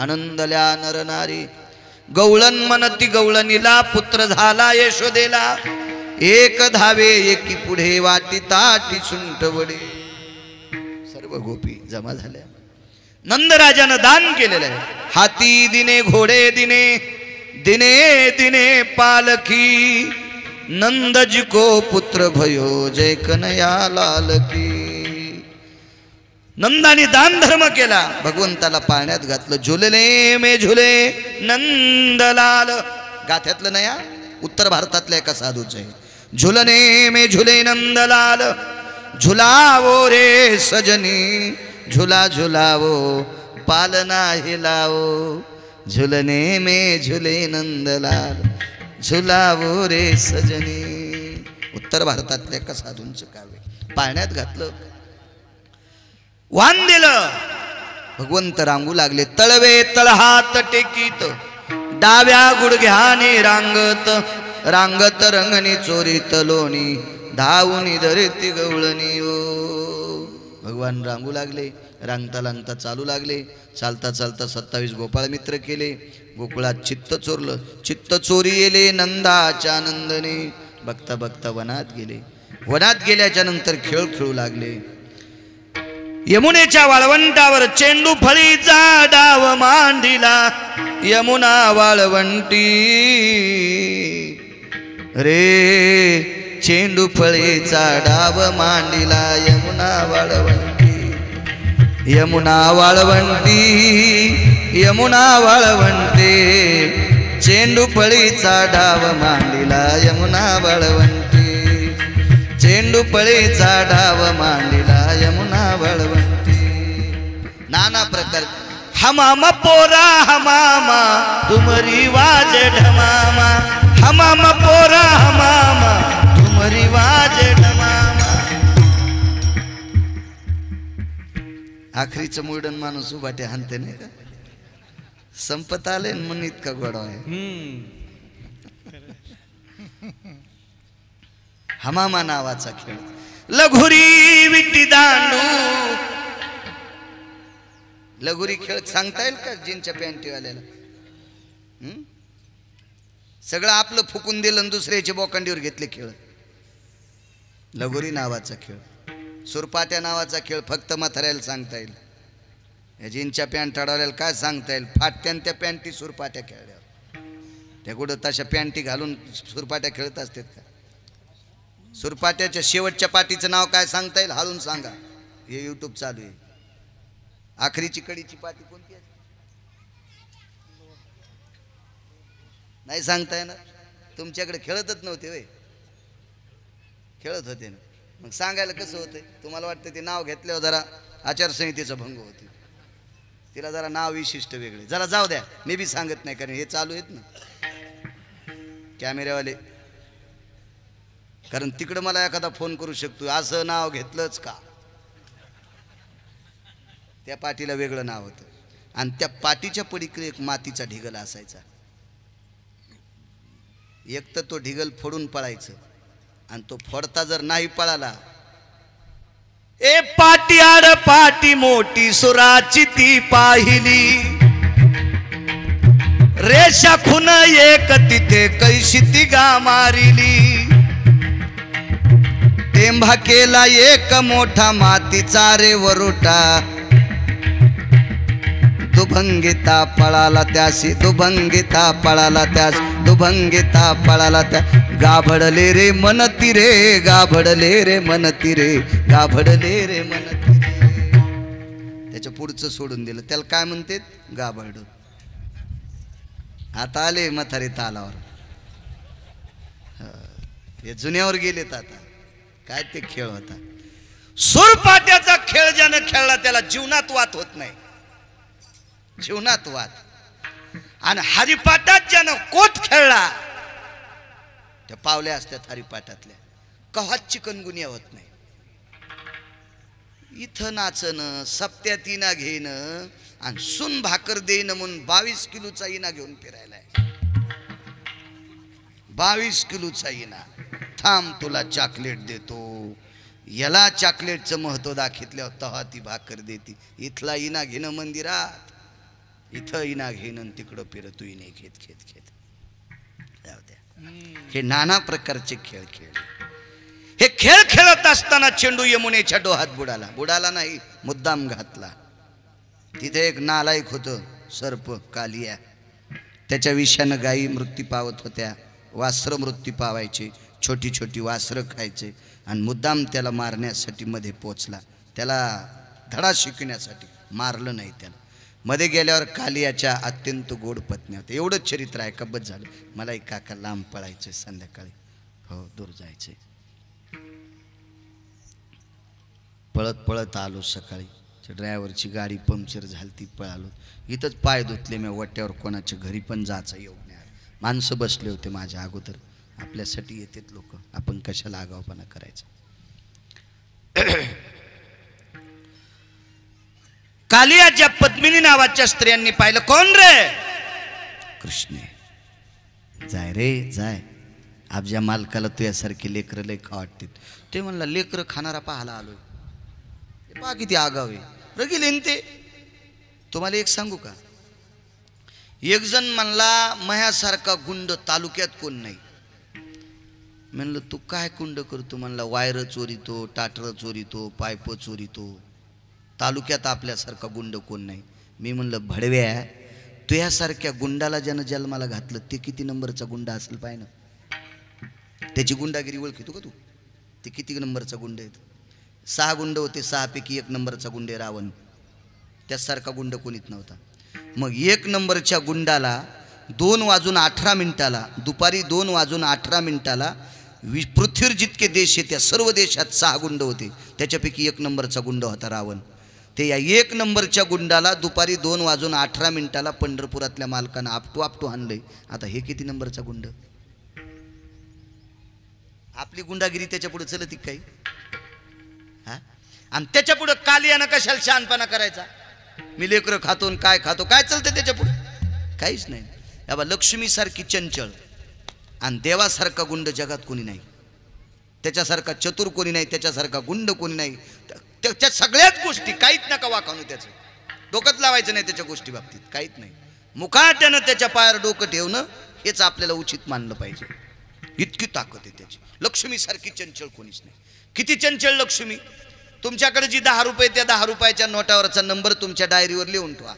आनंदल्या नर नारी. गवळण म्हणती गवळणीला पुत्र झाला यशोदेला. एक धावे एकी पुढे वाटी ताटी सुंठ वडे. सर्व गोपी जमा झाल्या. नंदराजानं दान केलेलं आहे. हाती दिने घोडे दिने दिने दिने पालखी. नंदजी को पुत्र भयो जय कन्हैया लाल की. नंदाने दान धर्म केला. भगवंताला पाळण्यात घातलं. झुलले मे झुले नंदलाल. गाथ्यातलं नया उत्तर भारतातल्या एका साधूच आहे. झुलने में झुले नंदलाल झुलावो रे सजनी. झुला झुलावो पालना हिलावो. झुलने में झुले नंदलाल झुलावो रे सजनी. उत्तर भारतातल्या एका साधूंचं काव्य. पाळण्यात घातलं, वान दिलं. भगवंत रांगू लागले. तळवे तळहात टेकीत डाव्या गुडघ्याने रांगत. रांगत रंगणी चोरीत लोणी धावून धरती गवळणी. ओ भगवान रांगू लागले. रांगता रांगता चालू लागले. चालता चालता 27 गोपाळ मित्र केले. गोकुळात चित्त चोरलं. चित्त चोरी येले नंदाच्या नंदने. बघता बघता वनात गेले. वनात गेल्याच्या नंतर खेळ खेळू लागले. यमुनेच्या वाळवंटावर चेंडू फळीचा डाव मांडिला. यमुना वाळवंटी रे चेंडू फळीचा डाव मांडिला. यमुना वाळवंटी यमुना वाळवंटी यमुना वाळवंटे चेंडू फळीचा डाव मांडिला. यमुना वाळवंटी चेंडू फळीचा डाव मांडिला. यमुना वाळवंटी. नाना प्रकार हमामा पोरा हमामा तुमरी वाज ढमामा. हमामा पोरा हमामा तुमरी वाज ढमामा. आखरीचं मुळडण माणूस उभाटे हानते नाही का. संपत आले म्हणून इतका गोडा आहे. हमामा नावाचा खेळ. लगोरी विट्टी दांडू. लगोरी खेळ सांगता येईल का जीनच्या पॅन्टीवाल्याला. सगळं आपलं फुकून दिलं आणि दुसऱ्याच्या बोकांडीवर घेतले खेळ. लगोरी नावाचा खेळ. सुरपाट्या नावाचा खेळ फक्त म्हाताऱ्याला सांगता येईल. या जीनच्या पॅन्ट अडवल्याला काय सांगता येईल. फाटत्यान त्या पॅन्टी सुरपाट्या खेळल्यावर. त्या कुठं तशा पॅन्टी घालून सुरपाट्या खेळत असतात का. सुरपाट्याच्या शेवटच्या पाटीचं नाव काय सांगता येईल. हालून सांगा. हे यूट्यूब चालू आहे. आखरीची कडीची पाटी कोणती आहे नाही सांगता येणार. तुमच्याकडे खेळतच नव्हते वय. खेळत होते ना. मग सांगायला कसं होतंय. तुम्हाला वाटतं ते नाव घेतल्यावर जरा आचारसंहितेचा भंग होते. तिला जरा नाव विशिष्ट वेगळे. जरा जाऊ द्या. मी बी सांगत नाही कारण हे चालू आहेत ना कॅमेऱ्यावाले. कारण तिकडं मला एखादा फोन करू शकतो असं नाव घेतलंच का. त्या पाटीला वेगळं नाव होतं. आणि त्या पाटीच्या पलीकडे एक मातीचा ढिगल असायचा. एक तर तो ढिगल फोडून पळायचं आणि तो फोडता जर नाही पळाला. ए पाटी आड पाटी मोठी सुराची ती पाहिली. रेषा खुन एक तिथे कैशी ती गा मारिली. टेंभा केला एक मोठा मातीचा रे वरुटा. दुभंगिता पळाला त्याशी दुभंगिता पळाला त्यास दुभंगिता पळाला त्या. गाभडले रे मनती रे गाभडले रे मनती रे गाभडले रे मनती रे. त्याच्या पुढचं सोडून दिलं. त्याला काय म्हणते गाभड. आता आले म्हातारे तालावर. हे जुन्यावर गेलेत आता. काय ते खेळ होता. सुरपाट्याचा खेळ ज्यानं खेळला त्याला जीवनात वाद होत नाही. जीवनात वाद. आणि हरिपाठात ज्यानं कोट खेळला त्या पावल्या असतात हरिपाठातल्या. कव्हाच चिकनगुनिया होत नाही. इथं नाचणं सप्त्यात इना घेणं आणि सुन भाकर देणं म्हणून 22 किलोचा इना घेऊन फिरायलाय. 22 किलोचा इना. थांब तुला चॉकलेट देतो. याला चॉकलेटचं महत्व दाखितल्यावर तहा ती भाकर देती. इथला इना घेणं मंदिरात. इथं इना घेणं तिकडं फिरतो इने घेत घेत घेत. जाऊ द्या. हे नाना प्रकारचे खेळ खेळ. हे खेळ खेळत असताना चेंडू यमुनेच्या डोहात बुडाला. बुडाला नाही मुद्दाम घातला. तिथे एक नालायक होतं सर्प कालिया. त्याच्या विषयानं गायी मृत्यू पावत होत्या. वासरं मृत्यू पावायचे. छोटी छोटी वासरं खायचे. आणि मुद्दाम त्याला मारण्यासाठी मध्ये पोचला. त्याला धडा शिकवण्यासाठी. मारलं नाही त्याला. मध्ये गेल्यावर कालियाच्या अत्यंत गोड पत्न्या होत्या. एवढंच चरित्र आहे. कब्बत झालं. मला एक काका लांब पळायचे संध्याकाळी. हो दूर जायचे. पळत पळत आलो सकाळी. ड्रायव्हरची गाडी पंक्चर झाली ती पळालो. इथंच पाय धुतले मी वाट्यावर. कोणाच्या घरी पण जायचं येऊ नये. माणसं बसले होते माझ्या अगोदर. आपल्यासाठी येतात लोक. आपण कशाला आगावपणा करायचा. कालियाच्या पद्मिनी नावाच्या स्त्रियांनी पाहिलं. कोण रे. कृष्ण. जाय रे जाय. आपल्या मालकाला तुझ्यासारखे लेकरं लय खा वाटतील. ते म्हणला लेकरं खाणारा पाहायला आलोय. पहा किती आगाव आहे, रगील ते. तुम्हाला एक सांगू का, एक जण म्हणला मह्यासारखा गुंड तालुक्यात कोण नाही. म्हणलं तू काय कुंड करतो? म्हणला वायर चोरीतो, टाटर चोरीतो, पाईप चोरीतो, तालुक्यात आपल्यासारखा गुंड कोण नाही. मी म्हणलं भडव्या, तुझ्यासारख्या गुंडाला ज्यानं जन्माला घातलं ते किती नंबरचा गुंडा असेल पाय ना. त्याची गुंडागिरी ओळखतो का तू? ते किती नंबरचा गुंड आहे? 6 गुंड होते, 6 पैकी 1 नंबरचा गुंडे रावण. त्यासारखा गुंड कोणीच नव्हता. मग 1 नंबरच्या गुंडाला 2:18 दुपारी 2:18 पृथ्वीवर जितके देश आहे त्या सर्व देशात 6 गुंड होते. त्याच्यापैकी 1 नंबरचा गुंड होता रावण. ते या 1 नंबरच्या गुंडाला दुपारी 2:18 पंढरपुरातल्या मालकानं आपटू हाणलंय. आता हे किती नंबरचा गुंड? आपली गुंडागिरी त्याच्या पुढे चलती काही? हा, आणि त्याच्या पुढे कालियानं कशाला शानपणा करायचा? मी लेकरं खातो काय खातो, काय चालतं त्याच्या पुढे? काहीच नाही. बाबा लक्ष्मीसारखी चंचल आणि देवासारखा गुंड जगात कोणी नाही. त्याच्यासारखा चतुर कोणी नाही, त्याच्यासारखा गुंड कोणी नाही. त्याच्या सगळ्याच गोष्टी काहीच नका वाकावून, त्याचं डोकंच लावायचं नाही त्याच्या गोष्टी बाबतीत, काहीच नाही. मुकाट्यानं त्याच्या पायावर डोकं ठेवणं हेच आपल्याला उचित मानलं पाहिजे. इतकी ताकद आहे त्याची. लक्ष्मीसारखी चंचल कोणीच नाही. किती चंचल लक्ष्मी! तुमच्याकडे जी 10 रुपये, त्या 10 रुपयाच्या नोटावरचा नंबर तुमच्या डायरीवर लिहून ठेवा.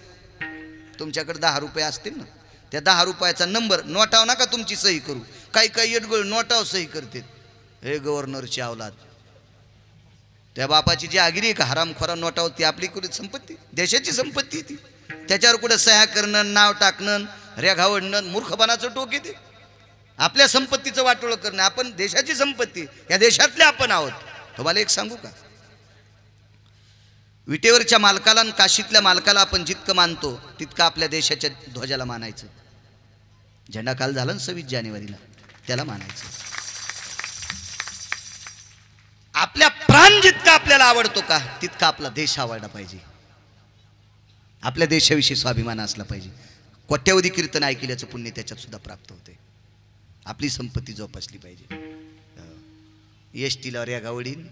तुमच्याकडे 10 रुपये असतील ना, त्या 10 रुपयाचा नंबर नोटावर नका तुमची सही करू. काही येडगोळ नोटावर सही करते. हे गव्हर्नरची अवलाद, त्या बापाची जी आगिरी आहे का हरामखोरा नोटावर, ती आपली कुठे संपत्ती, देशाची संपत्ती ती. त्याच्यावर कुठे सह्या करणं, नाव टाकणं, रेघावडणं मूर्खपणाचं टोक येते. आपल्या संपत्तीचं वाटोळं करणं. आपण देशाची संपत्ती, या देशातले आपण आहोत. तुम्हाला एक सांगू का, विटेवरच्या मालकाला आणि काशीतल्या मालकाला आपण जितकं मानतो तितकं आपल्या देशाच्या ध्वजाला मानायचं. झेंडा काल झाला ना 26 जानेवारीला, त्याला मानायचं. आपल्या प्राण जितका आपल्याला आवडतो का तितका आपला देश आवडला पाहिजे. आपल्या देशाविषयी स्वाभिमान असला पाहिजे. कोट्यवधी कीर्तन ऐकल्याचं पुण्य त्याच्यात सुद्धा प्राप्त होते. आपली संपत्ती जोपासली पाहिजे. एसटीला रेगावडीन,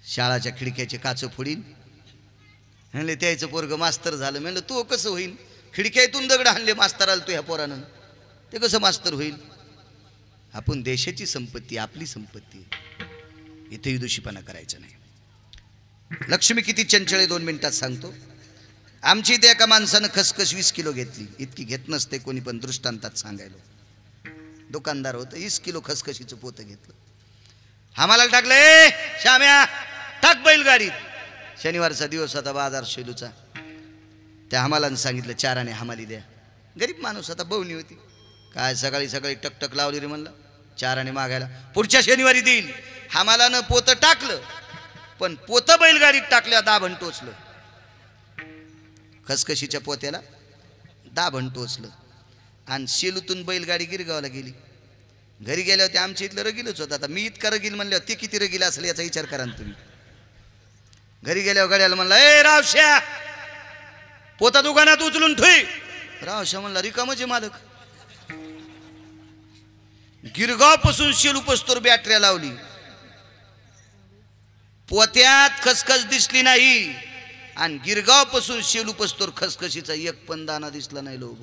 शाळाच्या खिडक्याचे काच फोडीन. म्हणले त्याचं पोरग मास्तर झालं. म्हणलं तू कसं होईल? खिडक्यातून दगड आणले मास्तराला तू ह्या पोरानं, ते कसं मास्तर होईल? आपण देशाची संपत्ती, आपली संपत्ती, इथे विदुषीपणा करायचा नाही. लक्ष्मी किती चंचळ आहे 2 मिनिटात सांगतो. आमची इथे एका माणसानं खसखस 20 किलो घेतली. इतकी घेत नसते कोणी, पण दृष्टांतात सांगायला. दुकानदार होतं, 20 किलो खसखशीचं पोतं घेतलं. आम्हाला टाकलं, श्याम्या टाक बैलगाडीत. शनिवारचा दिवस होता, बाजार शेलूचा. त्या हमालानं सांगितलं 4 आणे हमाली द्या. गरीब माणूस होता, बवणी होती. काय सकाळी टकटक लावली रे म्हणलं 4 आणे मागायला. पुढच्या शनिवारी देईल. हमालानं पोतं टाकलं, पण पोतं बैलगाडीत टाकल्या, दाभण टोचलं. खसखशीच्या पोत्याला दाभण टोचलं आणि शेलूतून बैलगाडी गिरगावला गेली. घरी गेल्या होत्या, आमच्या इथलं रगीलच होतं. आता मी इतका रगील म्हणल्यावर ते किती रगील असेल याचा विचार करा ना तुम्ही. घरी गेल्यावर गड्याला म्हणला, ए रावश्या, पोता दुकानात उचलून ठेव. रावश्या म्हणला, रिकामच मालक. गिरगाव पासून शेलू पस्तोर बॅटऱ्या लावली. पोत्यात खसखस दिसली नाही आणि गिरगाव पासून शेलू पस्तोर खसखशीचा 1 पण दाना दिसला नाही. लोक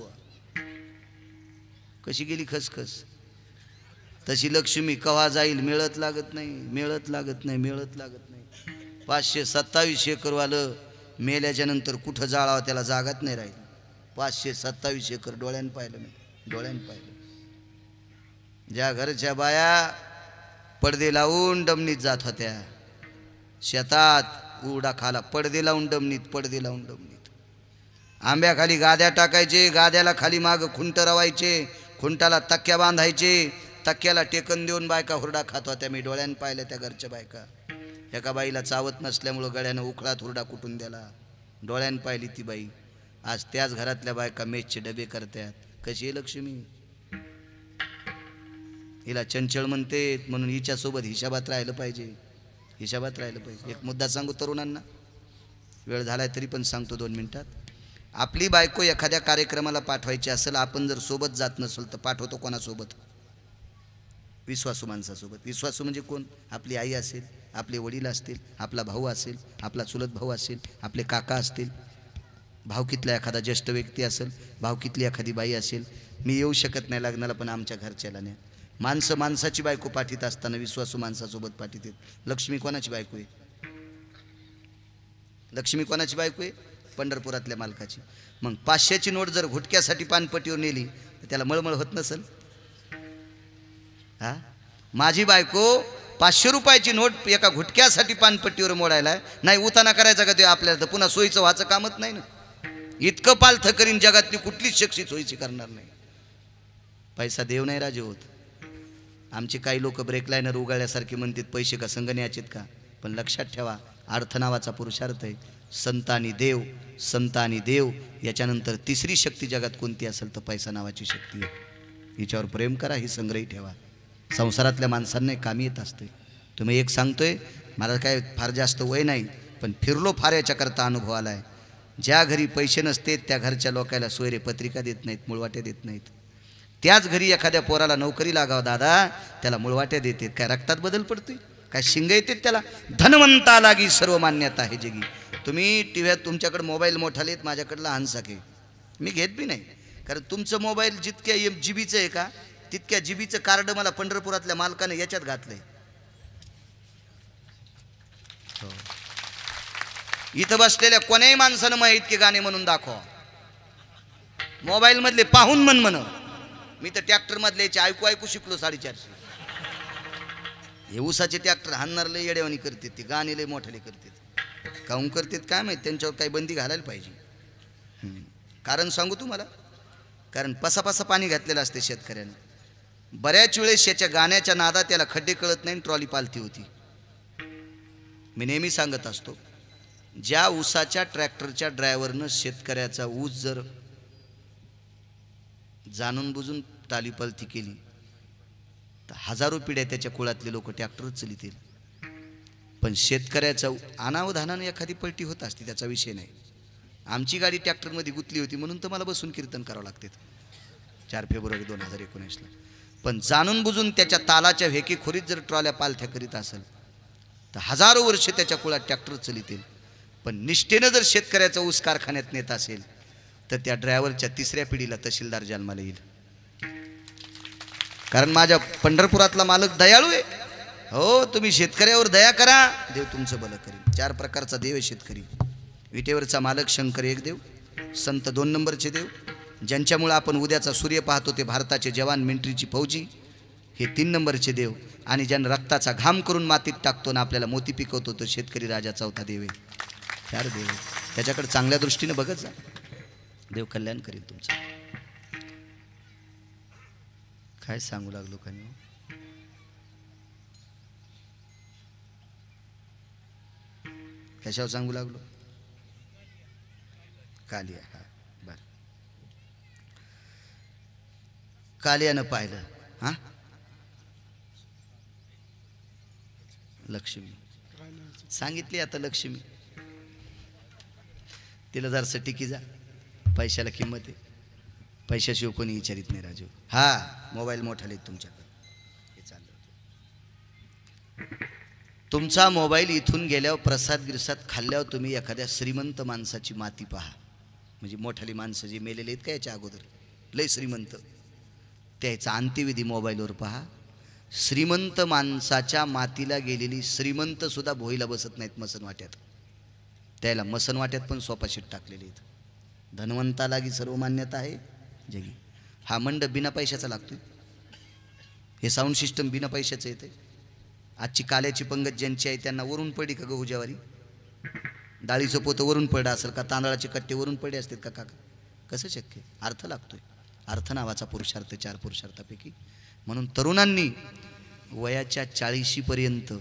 कशी गेली खसखस? तशी लक्ष्मी कवा जाईल मिळत लागत नाही, मिळत लागत नाही, मिळत लागत नाही. 527 एकरवालं मेल्याच्या नंतर कुठं जाळावं त्याला जागाच नाही राहील. 527 एकर डोळ्यानं पाहिलं मी, डोळ्यानं पाहिलं. ज्या घरच्या बाया पडदे लावून डमणीत जात होत्या, शेतात उडा खाला, पडदे लावून डमणीत, पडदे लावून डमणीत. आंब्याखाली गाद्या टाकायचे, गाद्याला खाली माग खुंट रवायचे, खुंटाला तक्क्या बांधायचे, तक्क्याला टेकन देऊन बायका हुरडा खात होत्या. मी डोळ्यानं पाहिलं त्या घरच्या बायका. एका बाईला चावत नसल्यामुळं गळ्यानं उखळात हुरडा कुटून द्याला. डोळ्यानं पाहिली ती बाई. आज त्याच घरातल्या बायका मेसचे डबे करतात. कशी आहे लक्ष्मी? हिला चंचळ म्हणते म्हणून हिच्यासोबत हिशाबात राहिलं पाहिजे, हिशाबात राहिलं पाहिजे. एक मुद्दा सांगू तरुणांना, वेळ झालाय तरी पण सांगतो 2 मिनिटात. आपली बायको एखाद्या कार्यक्रमाला पाठवायची असेल, आपण जर सोबत जात नसेल तर पाठवतो कोणासोबत? विश्वासू माणसासोबत. विश्वासू म्हणजे कोण? आपली आई असेल, आपले वडील असतील, आपला भाऊ असेल, आपला चुलत भाऊ असेल, आपले काका असतील, भावकीतला एखादा ज्येष्ठ व्यक्ती असेल, भावकीतली एखादी बाई असेल. मी येऊ शकत नाही लग्नाला पण आमच्या घरच्याला नाही. माणसं माणसाची बायको पाठीत असताना विश्वासू माणसासोबत पाठीत येत. लक्ष्मी कोणाची बायको आहे? लक्ष्मी कोणाची बायको आहे? पंढरपुरातल्या मालकाची. मग 500ची नोट जर घुटक्यासाठी पानपट्टीवर नेली तर त्याला मळमळ होत नसेल? हा, माझी बायको 500 रुपयाची नोट एका घुटक्यासाठी पानपट्टीवर मोडायला नाही उताना करायचा का? ते आपल्याला तर पुन्हा सोयीचं व्हायचं कामच नाही ना. इतकं पालथं करीन जगातली कुठलीच शक्ती सोयीची करणार नाही. पैसा देव नाही राजे होत. आमचे काही लोक ब्रेक लाईनर उगाळल्यासारखे म्हणतात पैसे का संग न्यायचेत का? पण लक्षात ठेवा, अर्थ नावाचा पुरुषार्थ आहे. संत आणि देव, संत आणि देव, याच्यानंतर तिसरी शक्ती जगात कोणती असेल तर पैसा नावाची शक्ती आहे. हिच्यावर प्रेम करा, ही संग्रही ठेवा. संसारातल्या माणसांना कामी येत असते. तुम्ही एक सांगतोय, मला काय फार जास्त वय नाही पण फिरलो फार याच्याकरता अनुभव आला आहे. ज्या घरी पैसे नसते त्या घरच्या लोकांना सोयरे पत्रिका देत नाहीत, मुळवाट्या देत नाहीत. त्याच घरी एखाद्या पोराला नोकरी लागावं दादा, त्याला मुळवाट्या देतात. काय रक्तात बदल पडतोय? काय शिंग येतात त्याला? धनवंता लागी सर्व मान्यता आहे जगी. तुम्ही टीव्हीत तुमच्याकडे मोबाईल मोठाले आहेत, माझ्याकडे लहान साखे. मी घेत बी नाही, कारण तुमचं मोबाईल जितक्या GB आहे का तितक्या GB कार्ड मला पंढरपुरातल्या मालकाने याच्यात घातलंय. इथं बसलेल्या कोण्याही माणसानं मग इतके गाणे म्हणून दाखवा. मोबाईल मधले पाहून म्हण. मी तर ट्रॅक्टर मधले ऐकू शिकलो 450. हे ऊसाचे ट्रॅक्टर हाणणार लय येड्यावानी करतात, ते गाणे लय मोठाले करतात. काहून करतात काय माहित? त्यांच्यावर काही बंदी घालायला पाहिजे. कारण सांगू तुम्हाला, कारण पसापसा पाणी घातलेलं असते शेतकऱ्यानं. बऱ्याच वेळेस याच्या गाण्याच्या नादात त्याला खड्डे कळत नाही, ट्रॉली पालती होती. मी नेहमी सांगत असतो, ज्या ऊसाच्या ट्रॅक्टरच्या ड्रायव्हरनं शेतकऱ्याचा ऊस जर जाणून बुजून तालीपलती केली तर हजारो पिढ्या त्याच्या कुळातले लोक ट्रॅक्टरच चलितील. पण शेतकऱ्याचा अनावधानाने एखादी पलटी होत असते, त्याचा विषय नाही. आमची गाडी ट्रॅक्टरमध्ये गुंतली होती म्हणून तर मला बसून कीर्तन करावं लागते 4 फेब्रुवारी 2019ला. पण जाणून बुजून त्याच्या तालाच्या भेकीखोरीत जर ट्रॉल्या पालथ्या करीत असेल तर हजारो वर्ष त्याच्या कुळात ट्रॅक्टर चलितील. पण निष्ठेनं जर शेतकऱ्याचा ऊस कारखान्यात नेत असेल तर त्या ड्रायव्हरच्या 3ऱ्या पिढीला तहसीलदार जन्माला येईल. कारण माझ्या पंढरपुरातला मालक दयाळू आहे. हो, तुम्ही शेतकऱ्यावर दया करा, देव तुमचं भलं करेल. 4 प्रकारचा देव आहे शेतकरी. विटेवरचा मालक शंकर एक देव, संत 2 नंबरचे देव, ज्यांच्यामुळे आपण उद्याचा सूर्य पाहतो ते भारताचे जवान, मिलिटरीची फौजी, हे 3 नंबरचे देव. आणि ज्यांना रक्ताचा घाम करून मातीत टाकतो ना आपल्याला मोती पिकवतो तो शेतकरी राजा 4था देव आहे. 4 देव आहे. त्याच्याकडे चांगल्या दृष्टीने बघत जा, देव कल्याण करेल तुमचं. काय सांगू लागलो का मी? कशावर सांगू लागलो? कालिया. हा, बर. कालियानं पाहिलं. हा, लक्ष्मी सांगितली. आता लक्ष्मी तिला जरासं टिकी जा. पैशाला किंमत आहे, पैशाशिवाय कोणी विचारित नाही राजू. हा, मोबाईल मोठाले तुमच्याकडे. हे चाललं, तुमचा मोबाईल इथून गेल्यावर प्रसाद गिरसाद खाल्ल्यावर तुम्ही एखाद्या श्रीमंत माणसाची माती पहा. म्हणजे मोठाली माणसं जी मेलेले आहेत का याच्या अगोदर लय श्रीमंत, त्याचा अंत्यविधी मोबाईलवर पहा. श्रीमंत माणसाच्या मातीला गेलेली श्रीमंत सुद्धा भोईला बसत नाहीत मसनवाट्यात. त्याला मसनवाट्यात पण सोपाशीट टाकलेली आहेत. धनवंता लागी सर्व मान्यता आहे जगी. हा मंडप बिना पैशाचा लागतोय. हे साऊंड सिस्टम बिना पैशाचं येते. आजची काल्याची पंगत ज्यांची आहे त्यांना वरून पडली का गहू ज्वारी? डाळीचं पोतं वरून पडलं असेल का? तांदळाचे कट्टे वरून पडले असतात का काका? कसं शक्य? अर्थ लागतोय. अर्थ नावाचा पुरुषार्थ 4 पुरुषार्थापैकी. म्हणून तरुणांनी वयाच्या 40पर्यंत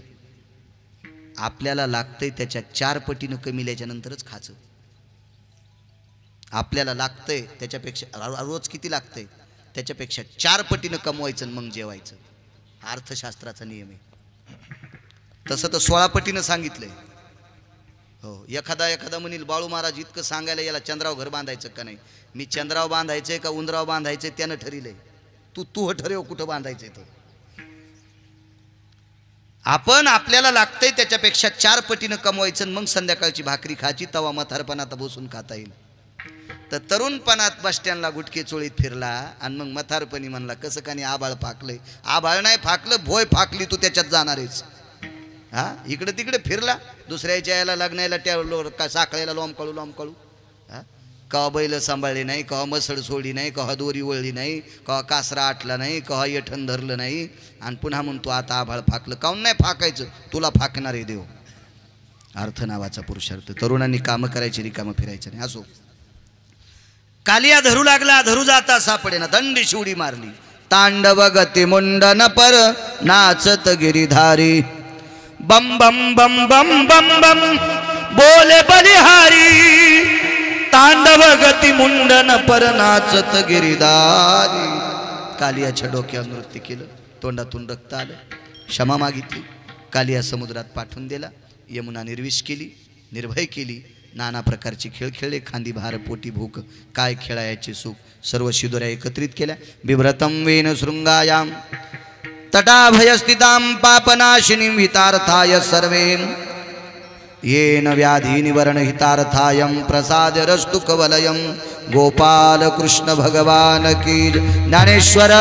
आपल्याला लागतंय त्याच्या 4 पटीनं कमी ल्याच्यानंतरच खायचं. आपल्याला लागतंय त्याच्यापेक्षा रोज किती लागतंय त्याच्यापेक्षा 4 पटीनं कमवायचं मग जेवायचं. अर्थशास्त्राचा नियम आहे. तसं तर 16 पटीनं सांगितलंय. हो, एखादा म्हणील बाळू महाराज इतकं सांगायला याला चंद्राव घर बांधायचं का नाही? मी चंद्राव बांधायचंय का उंदराव बांधायचंय त्यानं ठरवलंय. तू ठरव कुठं बांधायचंय. तो आपण आपल्याला लागतंय त्याच्यापेक्षा 4 पटीनं कमवायचं, मग संध्याकाळची भाकरी खायची, तवा म्हातारपणात बसून खाता येईल. तर तरुणपणात बस स्टँडला गुटके चोळीत फिरला आणि मग म्हातारपणी म्हणला कसं का नाही आबाळ फाकलंय. आबाळ नाही फाकलं, भोय फाकली, तू त्याच्यात जाणारच. हा, इकडे तिकडे फिरला, दुसऱ्याच्या याला लग्नाला त्या साखळ्याला लोंबकळू. हा, कवा बैल सांभाळले नाही, कवा मसड सोडली नाही, कवा दोरी वळली नाही, कवा कासरा आटला नाही, कवा यठण धरलं नाही, आणि पुन्हा म्हणतो आता आभाळ फाकलं. काऊन नाही फाकायचं, तुला फाकणारे देव. अर्थ नावाचा पुरुषार्थ. तरुणांनी कामं करायची, रिकामं फिरायचं नाही. असो, कालिया धरू लागला, धरू जाता सापडेना, दंडी शिवडी मारली. तांडव गती मुंडन पर नाचत गिरिधारी, बम बम बम बम बम बम बोले बलिहारी. तांडव गती मुंडन पर नाचत गिरिधारी. कालियाच्या डोक्यावर नृत्य केलं, तोंडातून रक्त आलं, क्षमा मागितली. कालिया समुद्रात पाठवून दिला. यमुना निर्विष केली, निर्भय केली. नाना प्रकारचे खेळ खेळले. खांदी भार, पोटी भूक, काय खेळायचे सुख, सर्व शिदोऱ्या एकत्रित केल्या. बिभ्रतं वेन शृंगायाम तटाभयस्थितां पापनाशिनीं हितार्थाय सर्वे येन व्याधी निवरण हितार्थायं प्रसादरस्तु कवलयं. गोपाल कृष्ण भगवान की ज्ञानेश्वर.